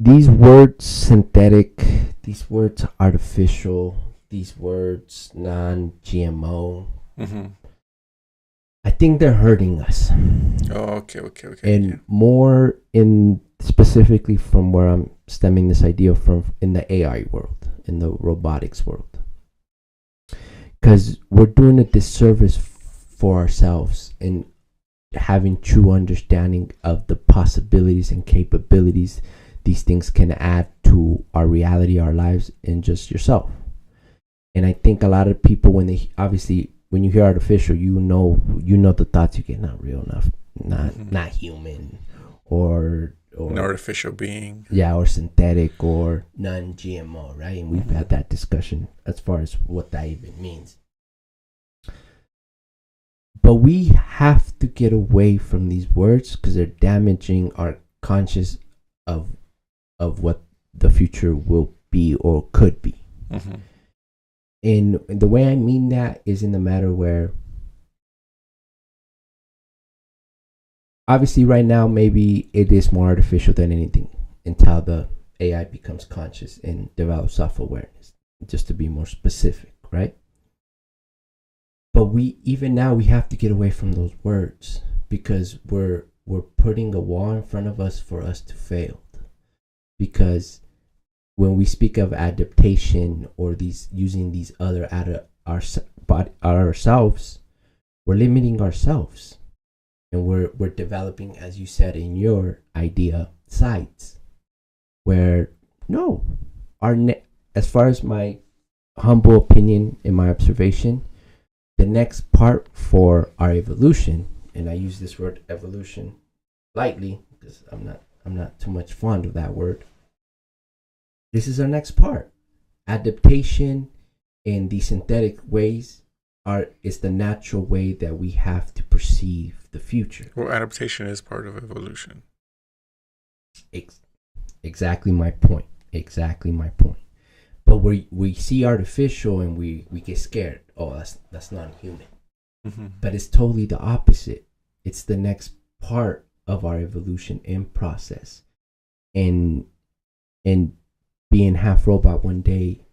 A: These words synthetic, these words artificial, these words non-GMO. I think they're hurting us.
B: Oh, okay.
A: And more in specifically from where I'm stemming this idea from, in the AI world, in the robotics world. Because we're doing a disservice for ourselves in having true understanding of the possibilities and capabilities these things can add to our reality, our lives, and just yourself. And I think a lot of people, when they obviously, when you hear artificial, you know the thoughts you get, not real enough, not human, or
B: an artificial being,
A: or synthetic, or non-GMO, right? And we've had that discussion as far as what that even means. But we have to get away from these words because they're damaging our conscious of what the future will be or could be. And the way I mean that is in the matter where, obviously right now maybe it is more artificial than anything until the AI becomes conscious and develops self-awareness, just to be more specific, right? But even now we have to get away from those words because we're putting a wall in front of us for us to fail. Because when we speak of adaptation or using these other ourselves, we're limiting ourselves, and we're developing, as you said in your idea, sides where as far as my humble opinion and my observation, the next part for our evolution, and I use this word evolution lightly because I'm not too much fond of that word. This is our next part. Adaptation in the synthetic ways is the natural way that we have to perceive the future.
B: Well, adaptation is part of evolution.
A: Exactly my point. But we see artificial and we get scared. Oh, that's not human. But it's totally the opposite. It's the next part of our evolution and process. And being half robot one day,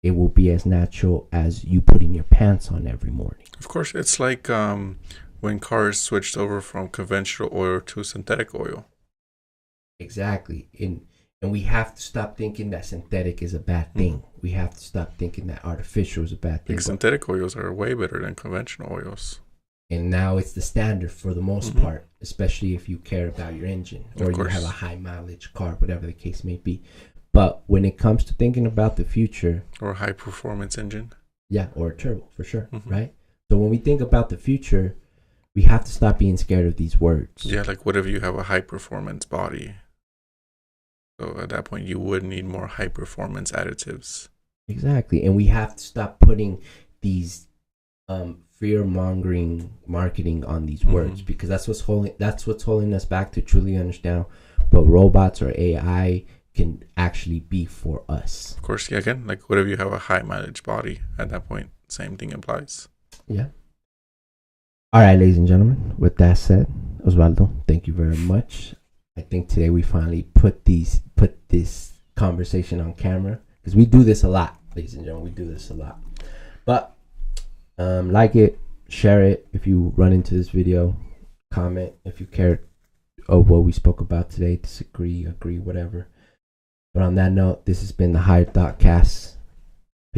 A: it will be as natural as you putting your pants on every morning.
B: Of course, it's like when cars switched over from conventional oil to synthetic oil.
A: Exactly. And we have to stop thinking that synthetic is a bad thing. We have to stop thinking that artificial is a bad thing.
B: Because synthetic oils are way better than conventional oils.
A: And now it's the standard for the most part, especially if you care about your engine or you have a high mileage car, whatever the case may be. But when it comes to thinking about the future,
B: or a high performance engine,
A: or a turbo for sure, right? So when we think about the future, we have to stop being scared of these words.
B: Yeah, like what if you have a high performance body? So at that point, you would need more high performance additives.
A: Exactly, and we have to stop putting these fear mongering marketing on these words, because that's what's holding us back to truly understand what robots or AI can actually be for us.
B: Of course, yeah, again, like whatever you have a high mileage body at that point, same thing applies.
A: Yeah. All right, ladies and gentlemen, with that said, Osvaldo, thank you very much. I think today we finally put this conversation on camera, because we do this a lot, ladies and gentlemen. We do this a lot. But like it, share it if you run into this video, comment if you care of what we spoke about today, disagree, agree, whatever. But on that note, this has been the Higher Thought Cast.